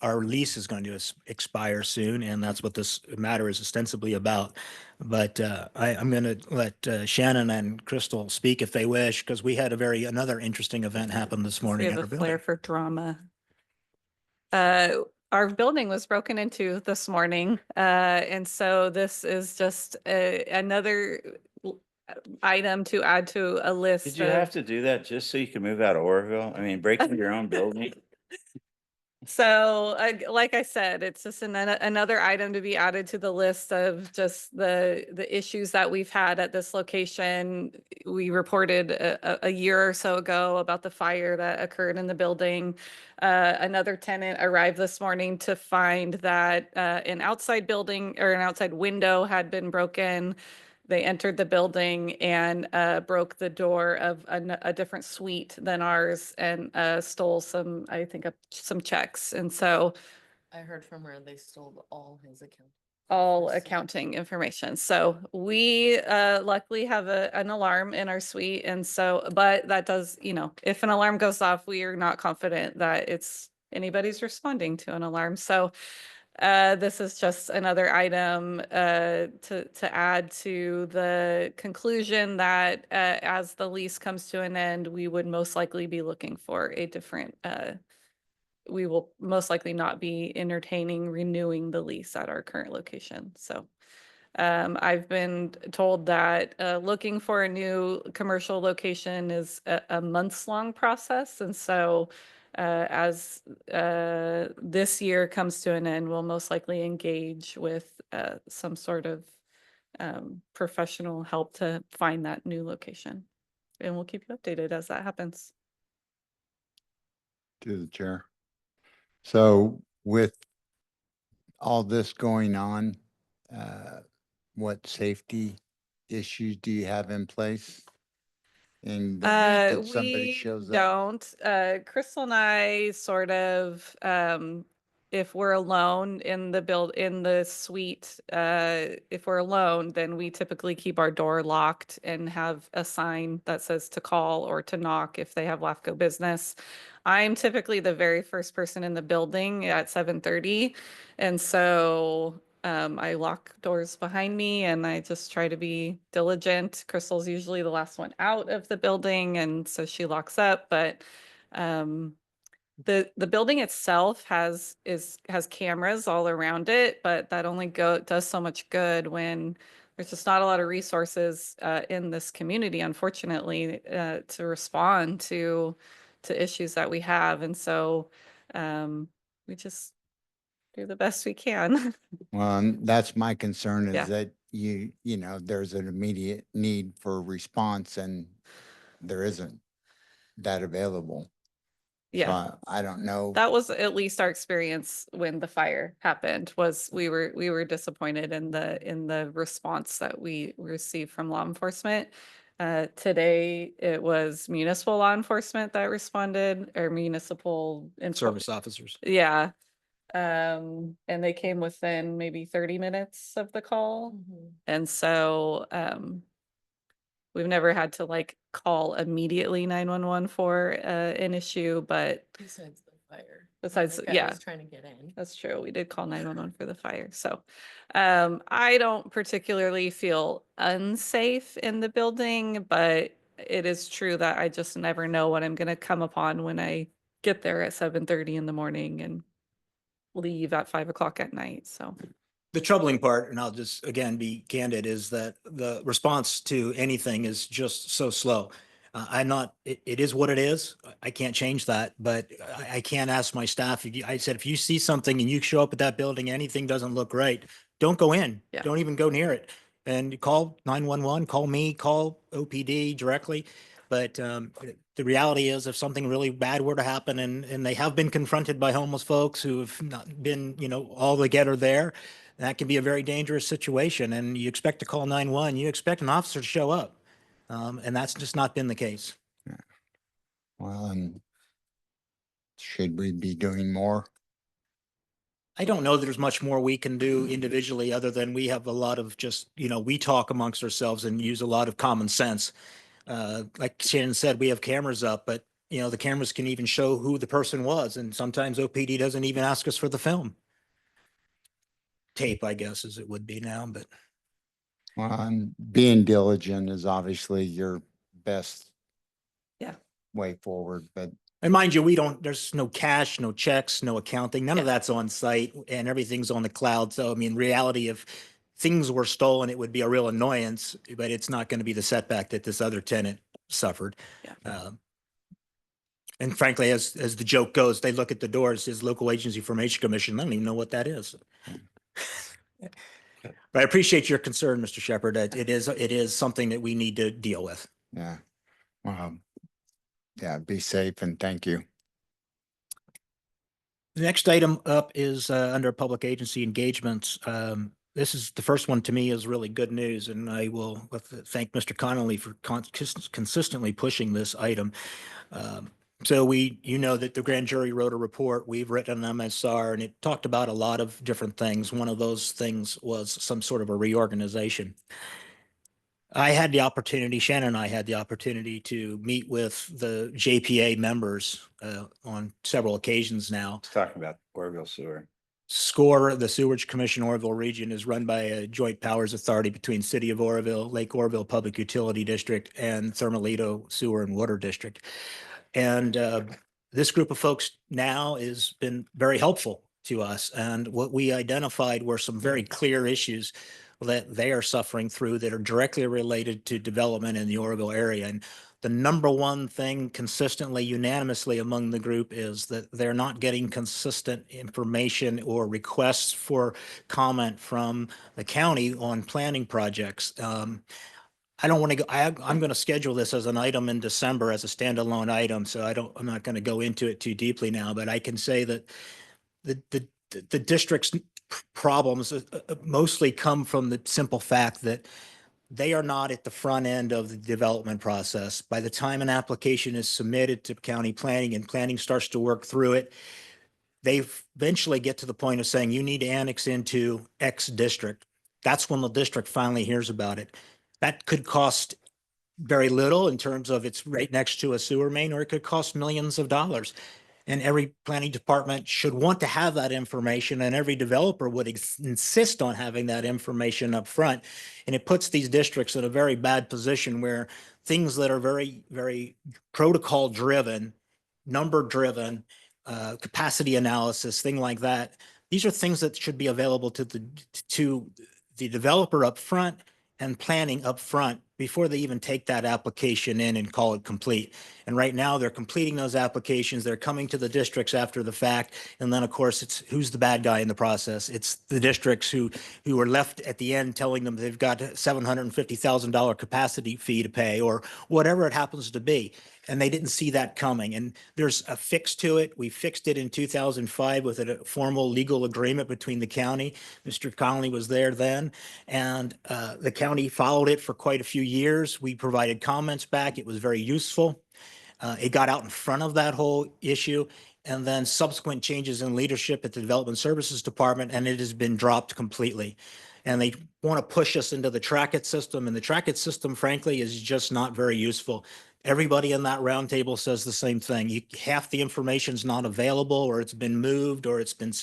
our lease is going to expire soon, and that's what this matter is ostensibly about. But I'm going to let Shannon and Crystal speak if they wish, because we had another interesting event happen this morning. We at have our a building. flair for drama. Our building was broken into this morning, and so this is just another item to add to a list. Did you have to do that just so you can move out of Oroville? I mean, break into your own building? So, like I said, it's just another item to be added to the list of just the issues that we've had at this location. We reported a year or so ago about the fire that occurred in the building. Another tenant arrived this morning to find that an outside building or an outside window had been broken. They entered the building and broke the door of a different suite than ours and stole some, I think, some checks. And so I heard from her, they stole all his account. all accounting information. So we luckily have an alarm in our suite. And so, but that does, if an alarm goes off, we are not confident that anybody's responding to an alarm. So this is just another item to add to the conclusion that as the lease comes to an end, we would most likely be looking for a different, we will most likely not be entertaining renewing the lease at our current location. So I've been told that looking for a new commercial location is a months-long process. And so as this year comes to an end, we'll most likely engage with some sort of professional help to find that new location. And we'll keep you updated as that happens. To the chair. So with all this going on, what safety issues do you have in place? And that somebody We shows up? don't. Crystal and I sort of if we're alone in the suite, if we're alone, then we typically keep our door locked and have a sign that says to call or to knock if they have LAFCO business. I'm typically the very first person in the building at 7:30. And so I lock doors behind me and I just try to be diligent. Crystal's usually the last one out of the building, and so she locks up. But the building itself has cameras all around it, but that only does so much good when there's just not a lot of resources in this community, unfortunately, to respond to issues that we have. And so we just do the best we can. Well, and that's my concern Yeah. is that there's an immediate need for response and there isn't that available. So Yeah. I don't know. That was at least our experience when the fire happened. Was we were disappointed in the response that we received from law enforcement. Today it was municipal law enforcement that responded, or municipal Service officers. Yeah. And they came within maybe 30 minutes of the call. Mhm. And so we've never had to like call immediately 911 for an issue, but Besides the fire. Besides- The guy yeah. was trying to get in. that's true. We did call 911 for the fire. So I don't particularly feel unsafe in the building, but it is true that I just never know what I'm going to come upon when I get there at 7:30 in the morning and leave at 5 o'clock at night. So The troubling part, and I'll just again be candid, is that the response to anything is just so slow. I'm not, it is what it is. I can't change that, but I can't ask my staff. I said, if you see something and you show up at that building, anything doesn't look right, don't go in. Yeah. Don't even go near it. And call 911, call me, call OPD directly. But the reality is if something really bad were to happen and they have been confronted by homeless folks who have not been, all together there, that can be a very dangerous situation. And you expect to call 911, you expect an officer to show up. And that's just not been the case. Well, and should we be doing more? I don't know that there's much more we can do individually other than we have a lot of just, we talk amongst ourselves and use a lot of common sense. Like Shannon said, we have cameras up, but the cameras can even show who the person was. And sometimes OPD doesn't even ask us for the film. Tape, I guess, as it would be now, but Well, and being diligent is obviously your best Yeah. way forward, but and mind you, there's no cash, no checks, no accounting, none of that's on site and everything's on the cloud. So, I mean, reality, if things were stolen, it would be a real annoyance, but it's not going to be the setback that this other tenant suffered. Yeah. And frankly, as the joke goes, they look at the door, it says Local Agency Information Commission. I don't even know what that is. But I appreciate your concern, Mr. Shepherd. It is something that we need to deal with. yeah. Yeah, be safe and thank you. The next item up is under public agency engagements. This is the first one to me is really good news, and I will thank Mr. Connolly for consistently pushing this item. So that the grand jury wrote a report, we've written an MSR, and it talked about a lot of different things. One of those things was some sort of a reorganization. Shannon and I had the opportunity to meet with the JPA members on several occasions now. Let's talk about Oroville Sewer. SCORE, the Sewerage Commission Oroville Region, is run by a joint powers authority between City of Oroville, Lake Oroville Public Utility District, and Thermalito Sewer and Water District. And this group of folks now has been very helpful to us. And what we identified were some very clear issues that they are suffering through that are directly related to development in the Oroville area. And the number one thing consistently, unanimously among the group is that they're not getting consistent information or requests for comment from the county on planning projects. I don't want to go, I'm going to schedule this as an item in December as a standalone item. So I'm not going to go into it too deeply now, but I can say that the district's problems mostly come from the simple fact that they are not at the front end of the development process. By the time an application is submitted to county planning and planning starts to work through it, they eventually get to the point of saying, you need to annex into X district. That's when the district finally hears about it. That could cost very little in terms of it's right next to a sewer main, or it could cost millions of dollars. And every planning department should want to have that information, and every developer would insist on having that information up front. And it puts these districts in a very bad position where things that are very, very protocol driven, number driven, capacity analysis, thing like that. These are things that should be available to the developer up front and planning up front before they even take that application in and call it complete. And right now they're completing those applications. They're coming to the districts after the fact. And then of course it's who's the bad guy in the process? It's the districts who are left at the end telling them they've got $750,000 capacity fee to pay or whatever it happens to be. And they didn't see that coming. And there's a fix to it. We fixed it in 2005 with a formal legal agreement between the county. Mr. Connolly was there then, and the county followed it for quite a few years. We provided comments back. It was very useful. It got out in front of that whole issue, and then subsequent changes in leadership at the Development Services Department, and it has been dropped completely. And they want to push us into the Trackit system, and the Trackit system, frankly, is just not very useful. Everybody in that roundtable says the same thing. Half the information's not available, or it's been moved, or it's been,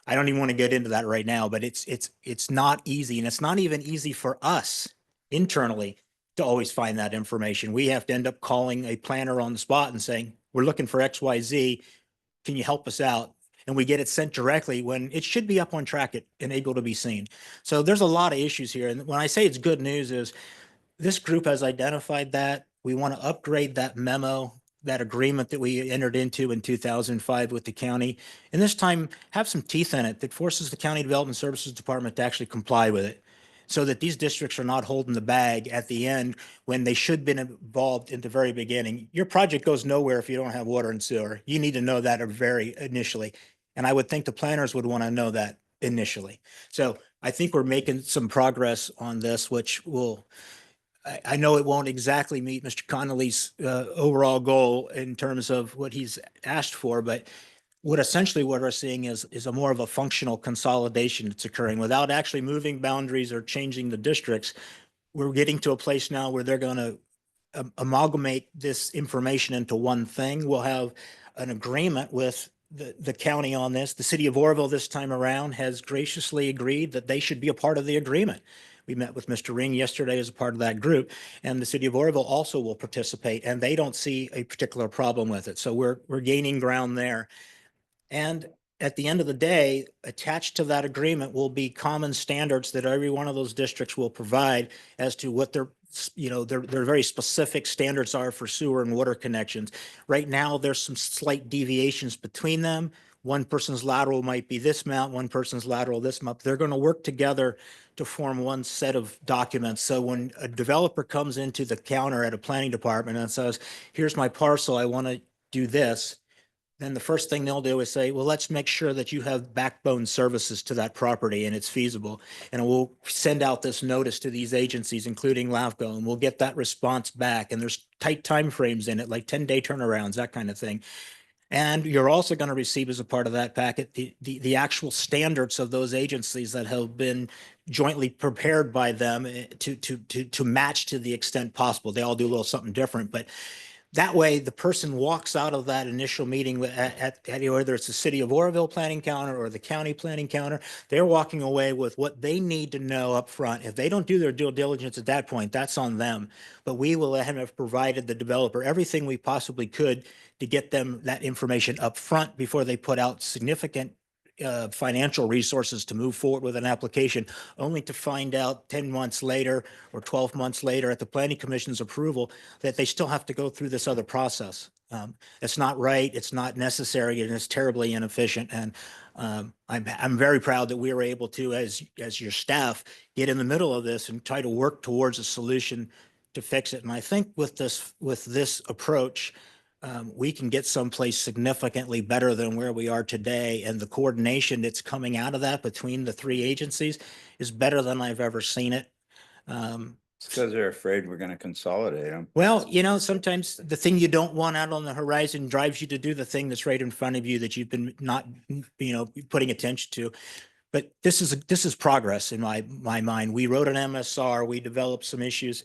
I don't even want to get into that right now, but it's not easy, and it's not even easy for us internally to always find that information. We have to end up calling a planner on the spot and saying, we're looking for XYZ. Can you help us out? And we get it sent directly when it should be up on Trackit and able to be seen. So there's a lot of issues here. And when I say it's good news is this group has identified that. We want to upgrade that memo, that agreement that we entered into in 2005 with the county. And this time have some teeth in it that forces the County Development Services Department to actually comply with it, so that these districts are not holding the bag at the end when they should have been involved in the very beginning. Your project goes nowhere if you don't have water and sewer. You need to know that very initially. And I would think the planners would want to know that initially. So I think we're making some progress on this, which will, I know it won't exactly meet Mr. Connolly's overall goal in terms of what he's asked for, but what we're seeing is a more of a functional consolidation that's occurring without actually moving boundaries or changing the districts. We're getting to a place now where they're going to amalgamate this information into one thing. We'll have an agreement with the county on this. The city of Oroville this time around has graciously agreed that they should be a part of the agreement. We met with Mr. Ring yesterday as a part of that group, and the city of Oroville also will participate, and they don't see a particular problem with it. So we're gaining ground there. And at the end of the day, attached to that agreement will be common standards that every one of those districts will provide as to what their very specific standards are for sewer and water connections. Right now, there's some slight deviations between them. One person's lateral might be this amount, one person's lateral this amount. They're going to work together to form one set of documents. So when a developer comes into the counter at a planning department and says, here's my parcel, I want to do this, then the first thing they'll do is say, well, let's make sure that you have backbone services to that property and it's feasible. And we'll send out this notice to these agencies, including LAFCO, and we'll get that response back. And there's tight timeframes in it, like 10-day turnarounds, that kind of thing. And you're also going to receive as a part of that packet the actual standards of those agencies that have been jointly prepared by them to match to the extent possible. They all do a little something different, but that way the person walks out of that initial meeting at whether it's the city of Oroville planning counter or the county planning counter, they're walking away with what they need to know up front. If they don't do their due diligence at that point, that's on them. But we will have provided the developer everything we possibly could to get them that information up front before they put out significant financial resources to move forward with an application, only to find out 10 months later or 12 months later at the Planning Commission's approval that they still have to go through this other process. It's not right, it's not necessary, and it's terribly inefficient. And I'm very proud that we were able to, as your staff, get in the middle of this and try to work towards a solution to fix it. And I think with this approach, we can get someplace significantly better than where we are today. And the coordination that's coming out of that between the three agencies is better than I've ever seen it. It's because they're afraid we're gonna consolidate them. Well, sometimes the thing you don't want out on the horizon drives you to do the thing that's right in front of you that you've been not, putting attention to. But this is progress in my mind. We wrote an MSR, we developed some issues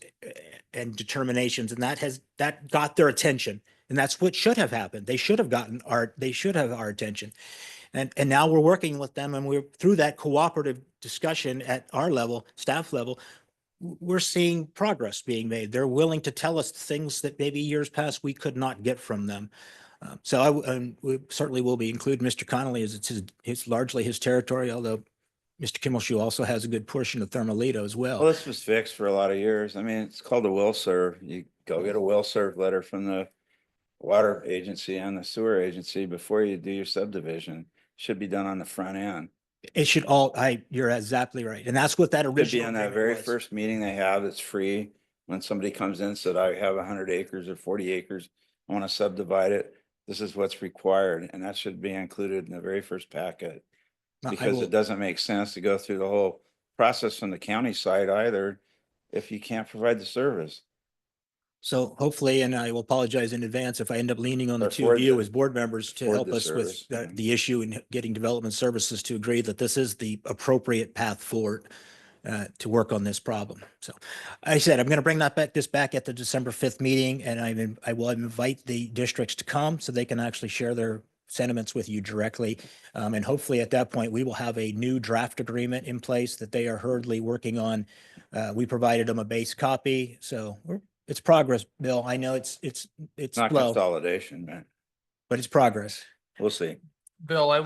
and determinations, and that got their attention. And that's what should have happened. They should have our attention. And now we're working with them, and we're through that cooperative discussion at our level, staff level, we're seeing progress being made. They're willing to tell us things that maybe years past we could not get from them. We certainly will be include Mr. Connolly as it's largely his territory, although Mr. Kimmelshoe also has a good portion of Thermalito as Well, well. this was fixed for a lot of years. I mean, it's called a will serve. You go get a will serve letter from the water agency and the sewer agency before you do your subdivision. Should be done on the front end. It should you're exactly right. And that's what that Should be original on that agreement very was. first meeting they have, it's free. When somebody comes in and said, I have 100 acres or 40 acres, I want to subdivide it. This is what's required, and that should be included in the very first packet. I Because will- it doesn't make sense to go through the whole process from the county side either if you can't provide the service. So hopefully, and I will apologize in advance if I end up leaning on the Or two for of you the- as board members to for help the us with service, yeah. the issue and getting development services to agree that this is the appropriate path forward to work on this problem. So I said, I'm going to bring this back at the December 5th meeting, and I will invite the districts to come so they can actually share their sentiments with you directly. And hopefully at that point, we will have a new draft agreement in place that they are hurriedly working on. We provided them a base copy, so it's progress, Bill. I know it's It's not slow, consolidation, man. but it's progress. We'll see. Bill, I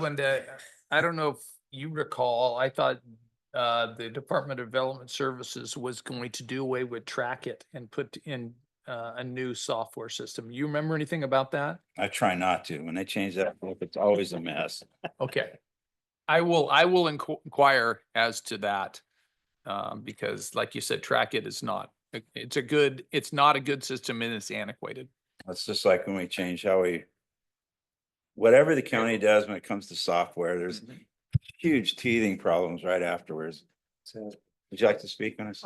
don't know if you recall, I thought the Department of Development Services was going to do away with Track It and put in a new software system. You remember anything about that? I try not to. When they change that, book, it's always a mess. Okay. I will inquire as to that. Because like you said, Track It is not, it's not a good system and it's antiquated. It's just like when we change whatever the county does when it comes to software, there's huge teething problems right afterwards. So would you like to speak on this?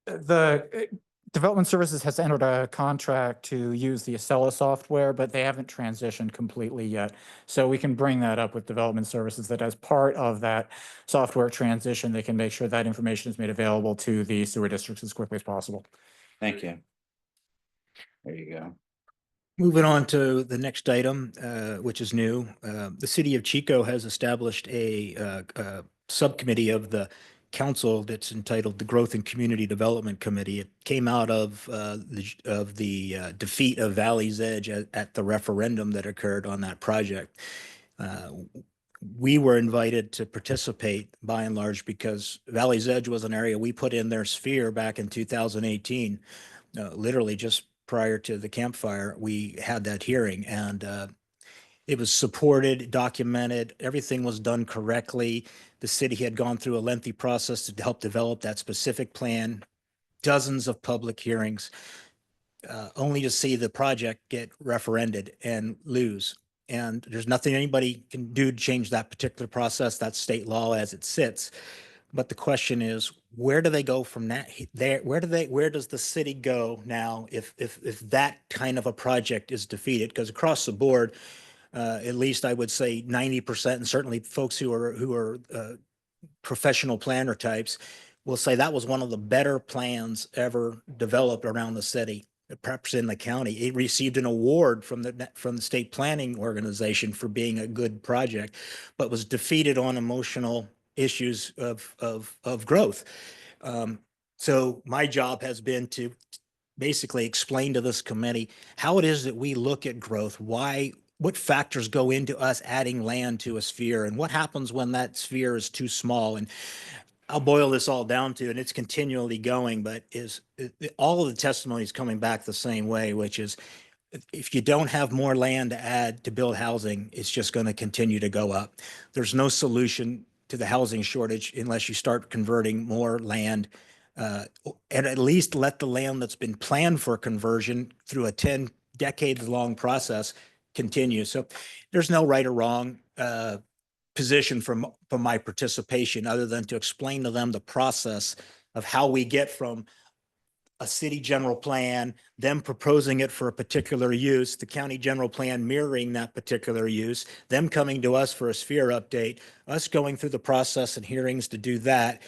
The Development Services has entered a contract to use the Acela software, but they haven't transitioned completely yet. So we can bring that up with Development Services that as part of that software transition, they can make sure that information is made available to the sewer districts as quickly as possible. Thank you. There you go. Moving on to the next item, which is new. The city of Chico has established a subcommittee of the council that's entitled the Growth and Community Development Committee. It came out of the defeat of Valley's Edge at the referendum that occurred on that project. We were invited to participate by and large because Valley's Edge was an area we put in their sphere back in 2018. Literally just prior to the campfire, we had that hearing, and it was supported, documented, everything was done correctly. The city had gone through a lengthy process to help develop that specific plan, dozens of public hearings, only to see the project get referended and lose. And there's nothing anybody can do to change that particular process. That's state law as it sits. But the question is, where do they go from that? Where does the city go now if that kind of a project is defeated? Because across the board, at least I would say 90%, and certainly folks who are professional planner types will say that was one of the better plans ever developed around the city, perhaps in the county. It received an award from the state planning organization for being a good project, but was defeated on emotional issues of growth. So my job has been to basically explain to this committee how it is that we look at growth, what factors go into us adding land to a sphere, and what happens when that sphere is too small. And I'll boil this all down to, and it's continually going, but all of the testimonies coming back the same way, which is if you don't have more land to add to build housing, it's just going to continue to go up. There's no solution to the housing shortage unless you start converting more land, and at least let the land that's been planned for conversion through a 10-decade-long process continue. So there's no right or wrong position from my participation other than to explain to them the process of how we get from a city general plan, them proposing it for a particular use, the county general plan mirroring that particular use, them coming to us for a sphere update, us going through the process and hearings to do that,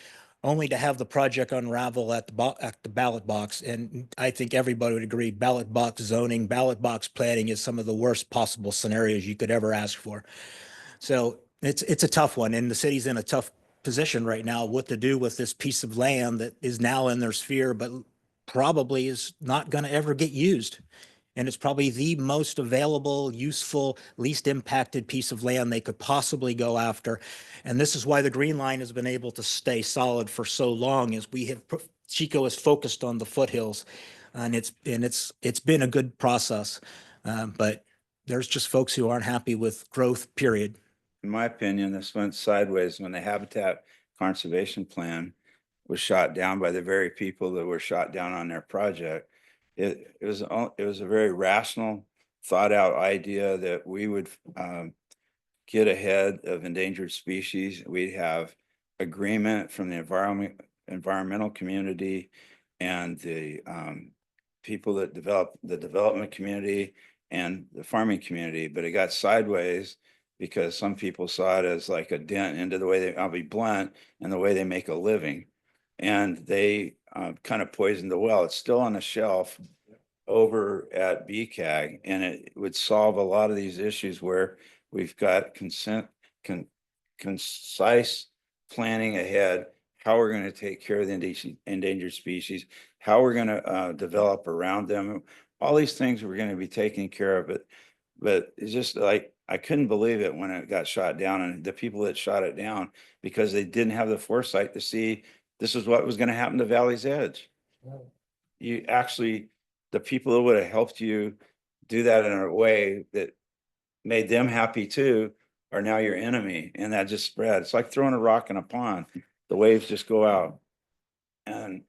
only to have the project unravel at the ballot box. And I think everybody would agree, ballot box zoning, ballot box planning is some of the worst possible scenarios you could ever ask for. So it's a tough one, and the city's in a tough position right now, what to do with this piece of land that is now in their sphere, but probably is not going to ever get used. And it's probably the most available, useful, least impacted piece of land they could possibly go after. And this is why the Green Line has been able to stay solid for so long, is Chico is focused on the foothills, and it's been a good process. But there's just folks who aren't happy with growth, period. In my opinion, this went sideways when the Habitat Conservation Plan was shot down by the very people that were shot down on their project. It was a very rational, thought out idea that we would get ahead of endangered species. We'd have agreement from the environmental community and the people that develop the development community and the farming community, but it got sideways because some people saw it as like a dent into the way they, I'll be blunt, and the way they make a living. And they kind of poisoned the well. It's still on the shelf over at BCAG, and it would solve a lot of these issues where we've got concise planning ahead, how we're going to take care of the endangered species, how we're going to develop around them. All these things we're going to be taking care of it. But it's just like, I couldn't believe it when it got shot down, and the people that shot it down, because they didn't have the foresight to see this is what was going to happen to Valley's Edge. You actually, the people that would have helped you do that in a way that made them happy too, are now your enemy. And that just spread. It's like throwing a rock in a pond. The waves just go out. And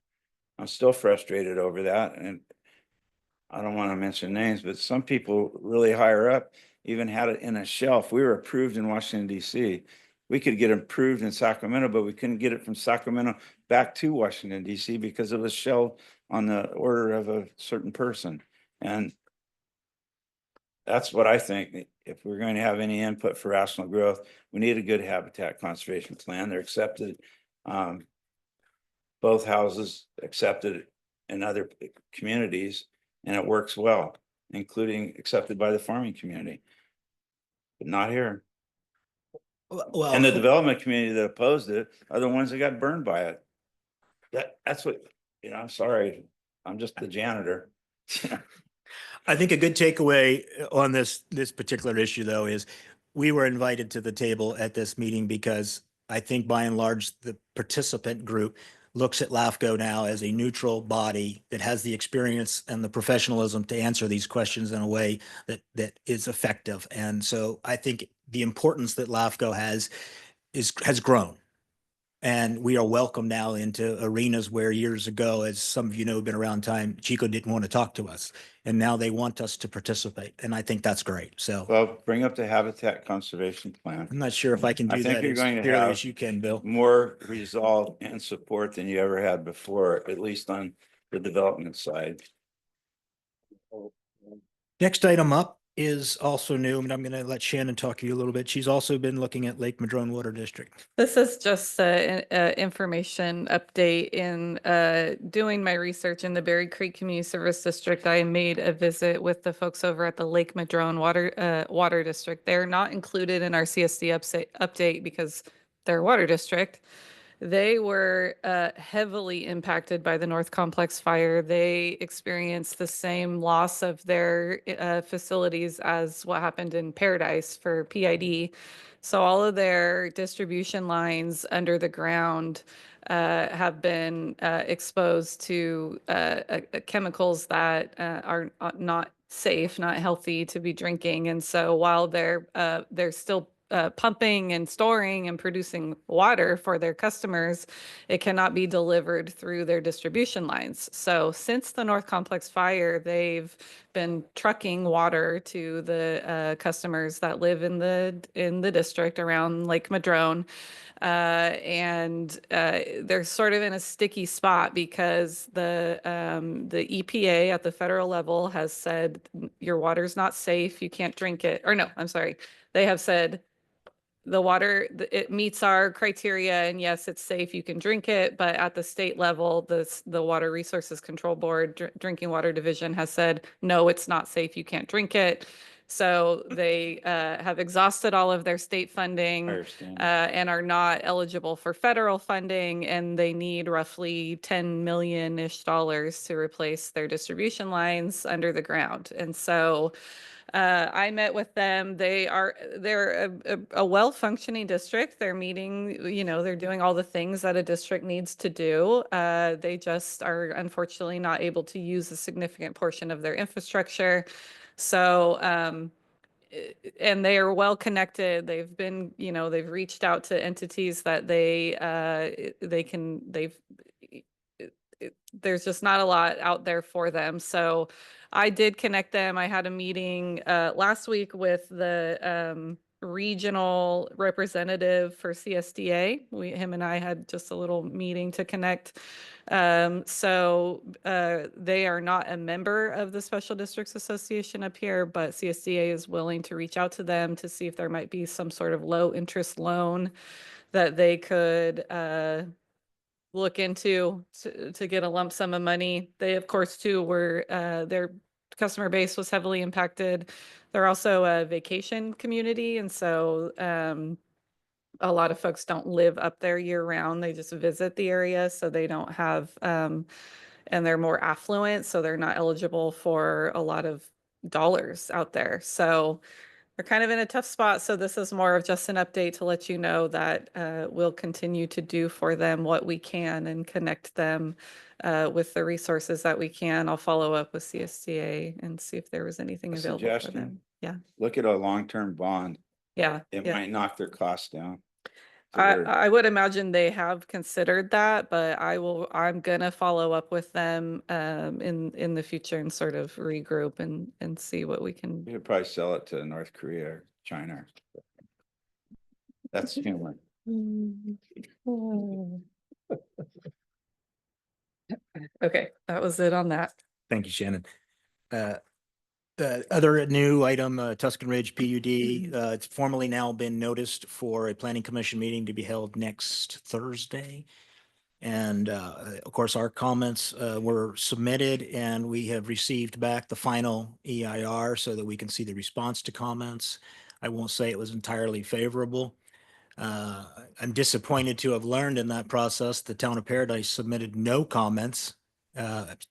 I'm still frustrated over that. And I don't want to mention names, but some people really higher up even had it in a shelf. We were approved in Washington, D.C. We could get approved in Sacramento, but we couldn't get it from Sacramento back to Washington, D.C. because it was shelved on the order of a certain person. And that's what I think. If we're going to have any input for rational growth, we need a good habitat conservation plan. They're accepted. Both houses accepted in other communities, and it works well, including accepted by the farming community, but not here. Well, And the development community that opposed it are the ones that got burned by it. That's what, I'm sorry, I'm just the janitor. I think a good takeaway on this particular issue, though, is we were invited to the table at this meeting because I think by and large, the participant group looks at LAFCO now as a neutral body that has the experience and the professionalism to answer these questions in a way that is effective. And so I think the importance that LAFCO has grown. And we are welcome now into arenas where years ago, as some of you know, have been around time, Chico didn't want to talk to us. And now they want us to participate. And I think that's great. So Well, bring up the habitat conservation plan. I'm not sure if I can I do think that you're as going to clearly have as you can, Bill. More resolve and support than you ever had before, at least on the development side. Next item up is also new, and I'm going to let Shannon talk to you a little bit. She's also been looking at Lake Madrone Water District. This is just a information update. In doing my research in the Berry Creek Community Service District, I made a visit with the folks over at the Lake Madrone Water District. They're not included in our CSD update because they're a water district. They were heavily impacted by the North Complex fire. They experienced the same loss of their facilities as what happened in Paradise for PID. So all of their distribution lines under the ground have been exposed to chemicals that are not safe, not healthy to be drinking. And so while they're still pumping and storing and producing water for their customers, it cannot be delivered through their distribution lines. So since the North Complex fire, they've been trucking water to the customers that live in the district around Lake Madrone. They're sort of in a sticky spot because the EPA at the federal level has said your water's not safe, you can't drink it. Or no, I'm sorry. They have said the water, it meets our criteria and yes, it's safe, you can drink it. But at the state level, the Water Resources Control Board, Drinking Water Division has said, no, it's not safe, you can't drink it. So they have exhausted all of their state I funding understand. and are not eligible for federal funding, and they need roughly 10 million-ish dollars to replace their distribution lines under the ground. And so I met with them. They're a well-functioning district. They're meeting, they're doing all the things that a district needs to do. They just are unfortunately not able to use a significant portion of their infrastructure. So, and they are well connected. They've been, they've reached out to entities that there's just not a lot out there for them. So I did connect them. I had a meeting last week with the regional representative for CSDA. Him and I had just a little meeting to connect. They are not a member of the Special Districts Association up here, but CSDA is willing to reach out to them to see if there might be some sort of low interest loan that they could look into to get a lump sum of money. They, of course, too, were their customer base was heavily impacted. They're also a vacation community, and so a lot of folks don't live up there year round. They just visit the area, so they don't have, and they're more affluent, so they're not eligible for a lot of dollars out there. So they're kind of in a tough spot. So this is more of just an update to let you know that we'll continue to do for them what we can and connect them with the resources that we can. I'll follow up with CSDA and see if there was anything A available for suggestion? them. Yeah, Look at a long-term bond. yeah. It yeah. might knock their costs down. So I, they're- I would imagine they have considered that, but I'm gonna follow up with them in the future and sort of regroup and see what we can. You could probably sell it to North Korea or China. That's humor. Okay, that was it on that. Thank you, Shannon. The other new item, Tuscan Ridge PUD, it's formally now been noticed for a planning commission meeting to be held next Thursday. And of course, our comments were submitted and we have received back the final EIR so that we can see the response to comments. I won't say it was entirely favorable. I'm disappointed to have learned in that process, the town of Paradise submitted no comments,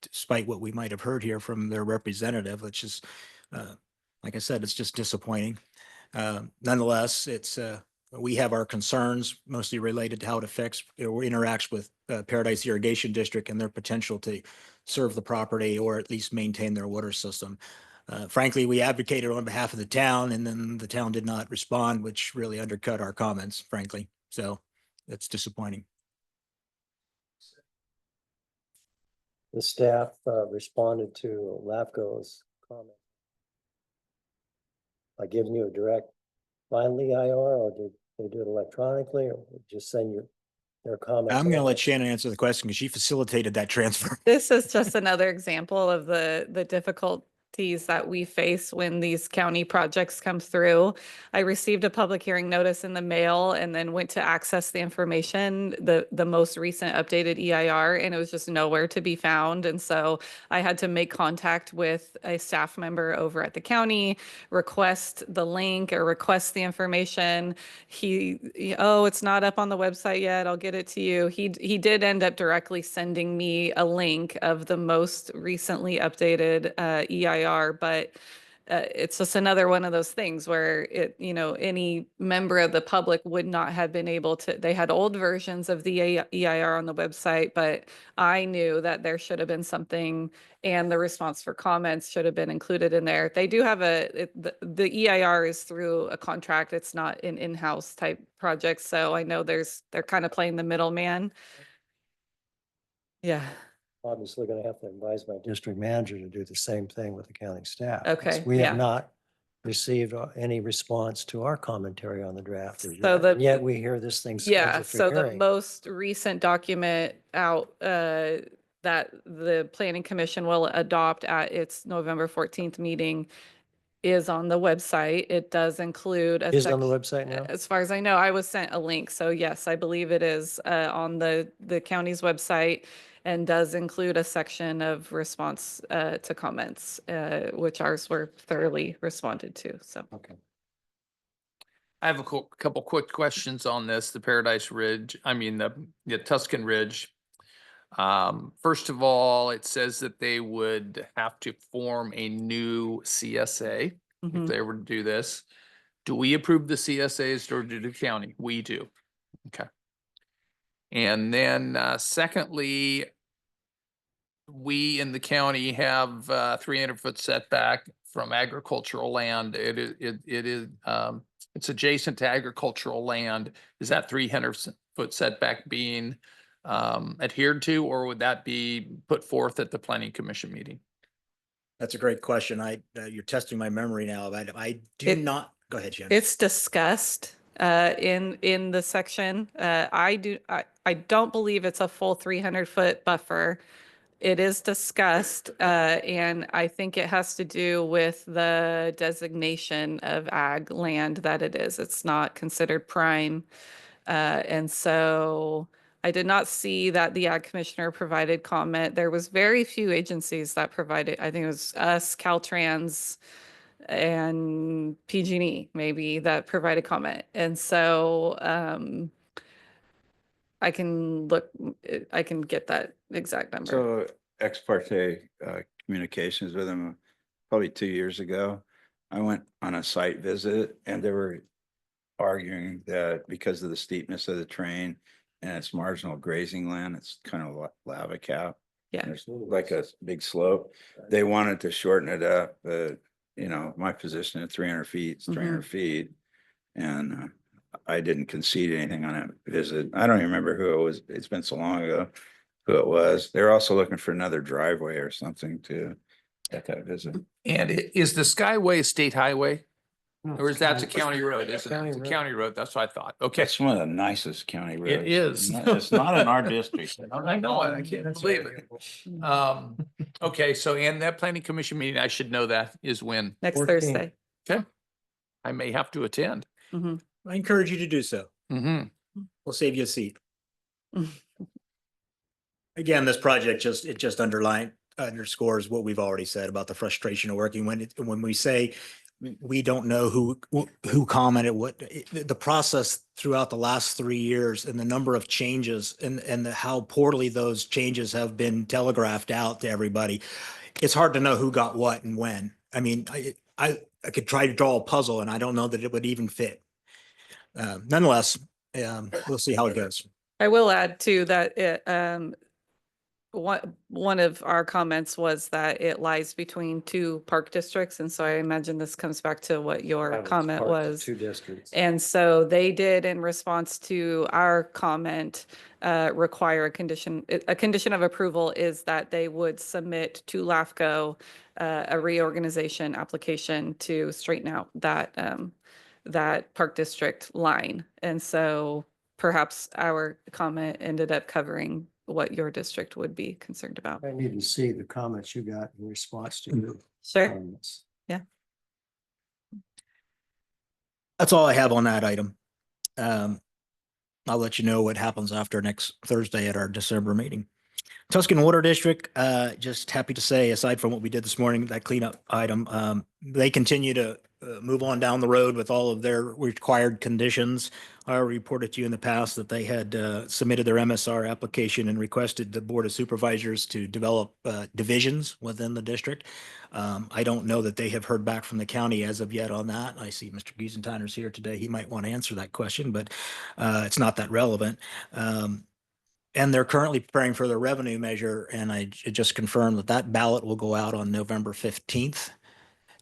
despite what we might have heard here from their representative, which is, like I said, it's just disappointing. Nonetheless, we have our concerns mostly related to how it affects or interacts with Paradise Irrigation District and their potential to serve the property or at least maintain their water system. Frankly, we advocated on behalf of the town and then the town did not respond, which really undercut our comments, frankly. So that's disappointing. The staff responded to LAFCO's comment by giving you a direct final EIR, or did they do it electronically, or just send you their comments? I'm going to let Shannon answer the question because she facilitated that transfer. This is just another example of the difficulties that we face when these county projects come through. I received a public hearing notice in the mail and then went to access the information, the most recent updated EIR, and it was just nowhere to be found. And so I had to make contact with a staff member over at the county, request the link or request the information. Oh, it's not up on the website yet. I'll get it to you. He did end up directly sending me a link of the most recently updated EIR, but it's just another one of those things where any member of the public would not have been able to. They had old versions of the EIR on the website, but I knew that there should have been something, and the response for comments should have been included in there. They do have the EIR is through a contract. It's not an in-house type project, so I know they're kind of playing the middleman. Yeah. Obviously gonna have to advise my district manager to do the same thing with the county staff. 'cause Okay, We yeah. have not received any response to our commentary on the draft. as So yet, the- and yet we hear this thing Yeah, scheduled for so the hearing. most recent document out that the planning commission will adopt at its November 14th meeting is on the website. It does include a Is it on the sec- website now? As far as I know, I was sent a link. So yes, I believe it is on the county's website and does include a section of response to comments, which ours were thoroughly responded to. So Okay. I have a couple quick questions on this, the Paradise Ridge, the Tuscan Ridge. First of all, it says that they would have to form a new CSA if mhm. they were to do this. Do we approve the CSAs or do the county? We do. Okay. And then secondly, we in the county have 300-foot setback from agricultural land. It's adjacent to agricultural land. Is that 300-foot setback being adhered to, or would that be put forth at the planning commission meeting? That's a great question. You're testing my memory now. I do It- not, go ahead, Jen. It's discussed in the section. I don't believe it's a full 300-foot buffer. It is discussed, and I think it has to do with the designation of ag land that it is. It's not considered prime. And so I did not see that the ag commissioner provided comment. There was very few agencies that provided, I think it was us, Caltrans, and PG&E maybe that provided comment. And so I can get that exact number. So ex parte communications with them probably 2 years ago. I went on a site visit and they were arguing that because of the steepness of the terrain and it's marginal grazing land, it's kind of lava cap. Yeah. There's like a big slope. They wanted to shorten it up, but my position at 300 feet, is 300 feet. And I didn't concede anything on that visit. I don't even remember who it was. It's been so long ago who it was. They're also looking for another driveway or something to at that visit. And is the Skyway a state highway? Or is that a county road? Isn't it? It's a county road. That's what I thought. Okay. It's one of the nicest county roads. It is. It's not in our district. I know it. I can't believe it. Okay, so and that planning commission meeting, I should know that is when. Next 14th. Thursday. Okay. I may have to attend. Mhm. I encourage you to do so. Mm-hmm. We'll save you a seat. Again, this project just underscores what we've already said about the frustration of working when we say we don't know who commented what, the process throughout the last 3 years and the number of changes and how poorly those changes have been telegraphed out to everybody. It's hard to know who got what and when. I mean, I could try to draw a puzzle and I don't know that it would even fit. Nonetheless, we'll see how it goes. I will add too that one of our comments was that it lies between two park districts. And so I imagine this comes back to what your comment was. 2 districts. And so they did, in response to our comment, require a condition of approval is that they would submit to LAFCO a reorganization application to straighten out that park district line. And so perhaps our comment ended up covering what your district would be concerned about. I need to see the comments you got in response to your Sure. comments. That's all I have on that item. I'll let you know what happens after next Thursday at our December meeting. Tuscan Water District, just happy to say, aside from what we did this morning, that cleanup item, they continue to move on down the road with all of their required conditions. I reported to you in the past that they had submitted their MSR application and requested the Board of Supervisors to develop divisions within the district. I don't know that they have heard back from the county as of yet on that. I see Mr. Giesenteiner's here today. He might want to answer that question, but it's not that relevant. And they're currently preparing for their revenue measure, and I just confirmed that ballot will go out on November 15th.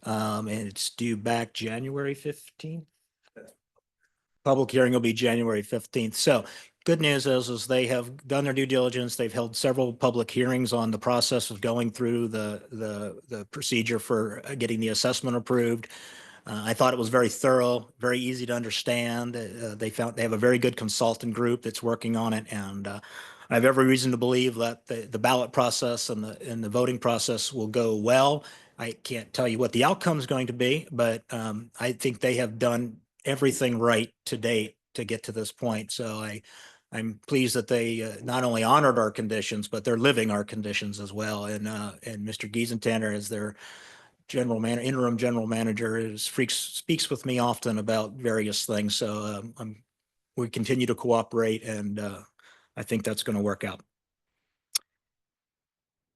And it's due back January 15th. Public hearing will be January 15th. So good news is they have done their due diligence. They've held several public hearings on the process of going through the procedure for getting the assessment approved. I thought it was very thorough, very easy to understand. They have a very good consultant group that's working on it, and I have every reason to believe that the ballot process and the voting process will go well. I can't tell you what the outcome is going to be, but I think they have done everything right to date to get to this point. So I'm pleased that they not only honored our conditions, but they're living our conditions as well. And Mr. Giesenthaler is their interim general manager speaks with me often about various things. So we continue to cooperate, and I think that's going to work out.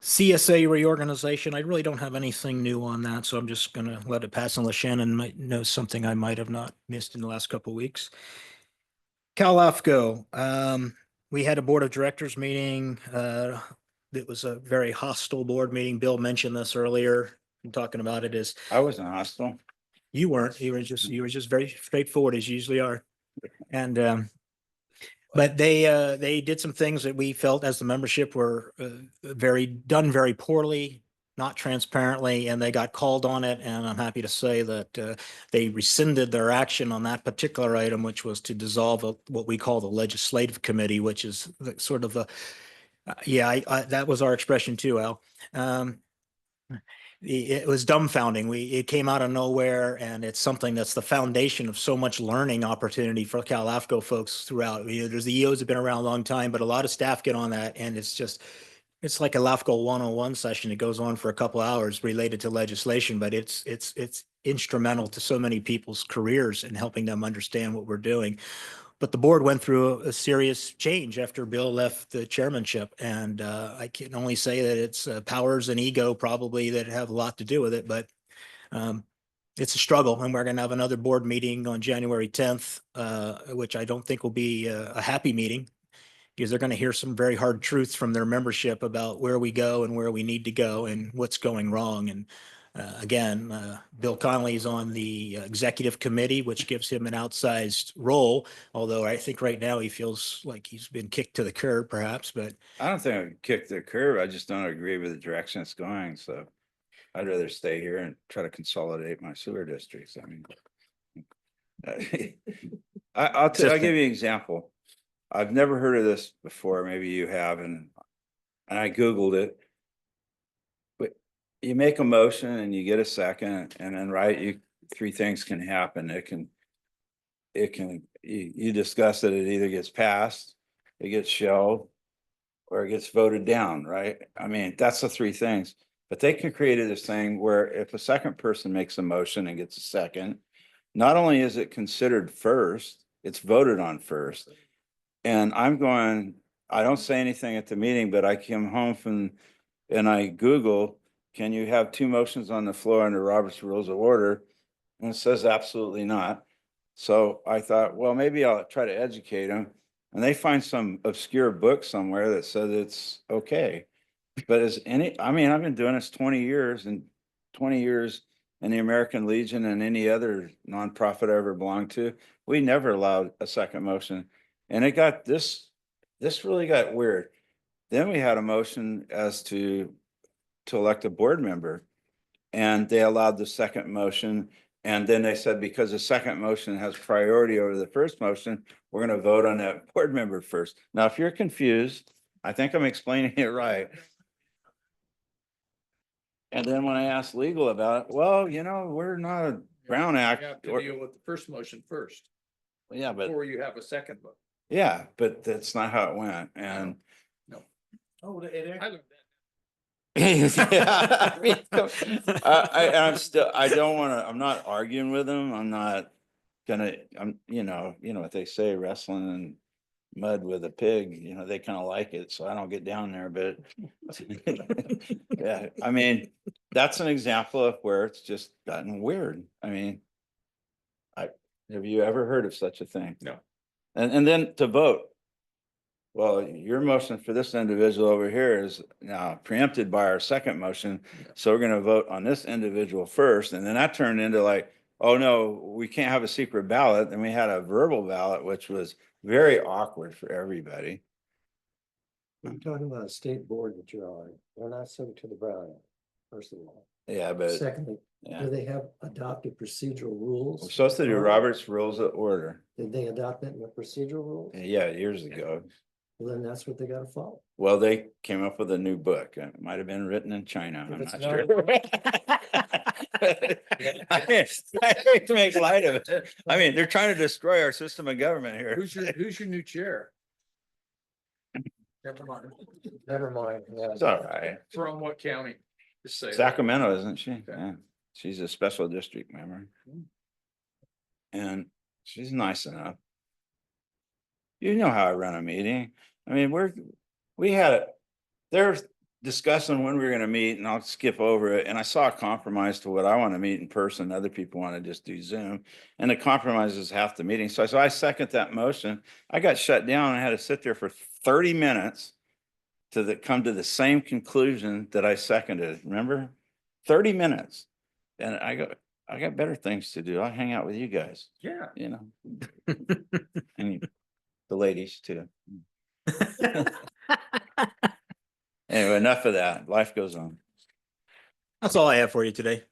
CSA reorganization, I really don't have anything new on that, so I'm just going to let it pass unless Shannon might know something I might have not missed in the last couple of weeks. Cal AFCO, we had a board of directors meeting. It was a very hostile board meeting. Bill mentioned this earlier. I'm talking about it as I wasn't hostile. you weren't. You were just very straightforward as you usually are. And but they did some things that we felt as the membership were done very poorly, not transparently, and they got called on it. And I'm happy to say that they rescinded their action on that particular item, which was to dissolve what we call the legislative committee, which is sort of a that was our expression too, Al. It was dumbfounding. It came out of nowhere, and it's something that's the foundation of so much learning opportunity for Cal AFCO folks throughout. There's the EOs have been around a long time, but a lot of staff get on that, and it's like a LAFCO 101 session. It goes on for a couple hours related to legislation, but it's instrumental to so many people's careers in helping them understand what we're doing. But the board went through a serious change after Bill left the chairmanship. And I can only say that it's powers and ego probably that have a lot to do with it. But it's a struggle. And we're going to have another board meeting on January 10th, which I don't think will be a happy meeting, because they're going to hear some very hard truths from their membership about where we go and where we need to go and what's going wrong. And again, Bill Connolly is on the executive committee, which gives him an outsized role. Although I think right now he feels like he's been kicked to the curb, perhaps. But I don't think I kicked the curb. I just don't agree with the direction it's going. So I'd rather stay here and try to consolidate my sewer districts. I mean, I'll give you an example. I've never heard of this before. Maybe you have, and I Googled it. But you make a motion and you get a second, and then three things can happen. You discuss it, it either gets passed, it gets shelved, or it gets voted down, right? I mean, that's the three things. But they can create this thing where if a second person makes a motion and gets a second, not only is it considered first, it's voted on first. And I don't say anything at the meeting, but I came home and I Google, can you have two motions on the floor under Robert's Rules of Order? And it says absolutely not. So I thought, well, maybe I'll try to educate them. And they find some obscure book somewhere that says it's okay. But I've been doing this 20 years and 20 years in the American Legion and any other nonprofit I ever belonged to. We never allowed a second motion. And it got this really got weird. Then we had a motion as to elect a board member, and they allowed the second motion. And then they said, because the second motion has priority over the first motion, we're going to vote on that board member first. Now, if you're confused, I think I'm explaining it right. And then when I asked legal about it, well, we're not a Brown Act. You have to deal with the first motion first, Yeah, but before you have a second vote. yeah, but that's not how it went. And oh, I learned that. yeah, I mean, I'm not arguing with them. I'm not you know what they say, wrestling in mud with a pig, they kind of like it. So I don't get down there, but yeah, I mean, that's an example of where it's just gotten weird. I mean, have you ever heard of such a thing? No. And then to vote. Well, your motion for this individual over here is now preempted by our second motion. So we're going to vote on this individual first. And then that turned into like, oh no, we can't have a secret ballot. And we had a verbal ballot, which was very awkward for everybody. I'm talking about a state board that you're on. They're not subject to the Brown Act. first of all. Yeah, but Secondly, yeah, do they have adopted procedural rules? we're supposed to do Robert's Rules of Order. Did they adopt that in the procedural rules? Yeah, years ago. Well, then that's what they gotta follow. Well, they came up with a new book. It might have been written in China. If I'm it's not not- sure. I hate to make light of it. I mean, they're trying to destroy our system of government here. Who's your new chair? Never mind. Never mind. Yeah. It's all right. From what county? Just say. that. Sacramento, isn't she? Yeah, she's a special district member. And she's nice enough. You know how I run a meeting. I mean, they're discussing when we're gonna meet and I'll skip over it. And I saw a compromise to what I want to meet in person. Other people want to just do Zoom. And the compromise is half the meeting. So I second that motion. I got shut down and I had to sit there for 30 minutes to come to the same conclusion that I seconded. Remember? 30 minutes. And I got better things to do. I'll hang out with you guys, Yeah. you know. And the ladies too. Anyway, enough of that. Life goes on. That's all I have for you today.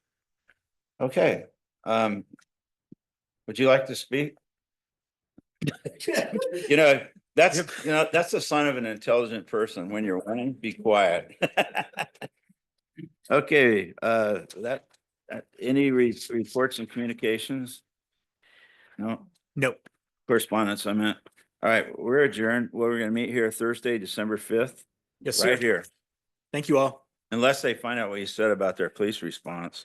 Okay. Would you like to speak? You know, that's the sign of an intelligent person. When you're winning, be quiet. Okay, any reports and communications? No Nope. correspondence, I meant. All right, we're adjourned. Well, we're gonna meet here Thursday, December 5th, Yes, sir. right here. Thank you all. Unless they find out what you said about their police response.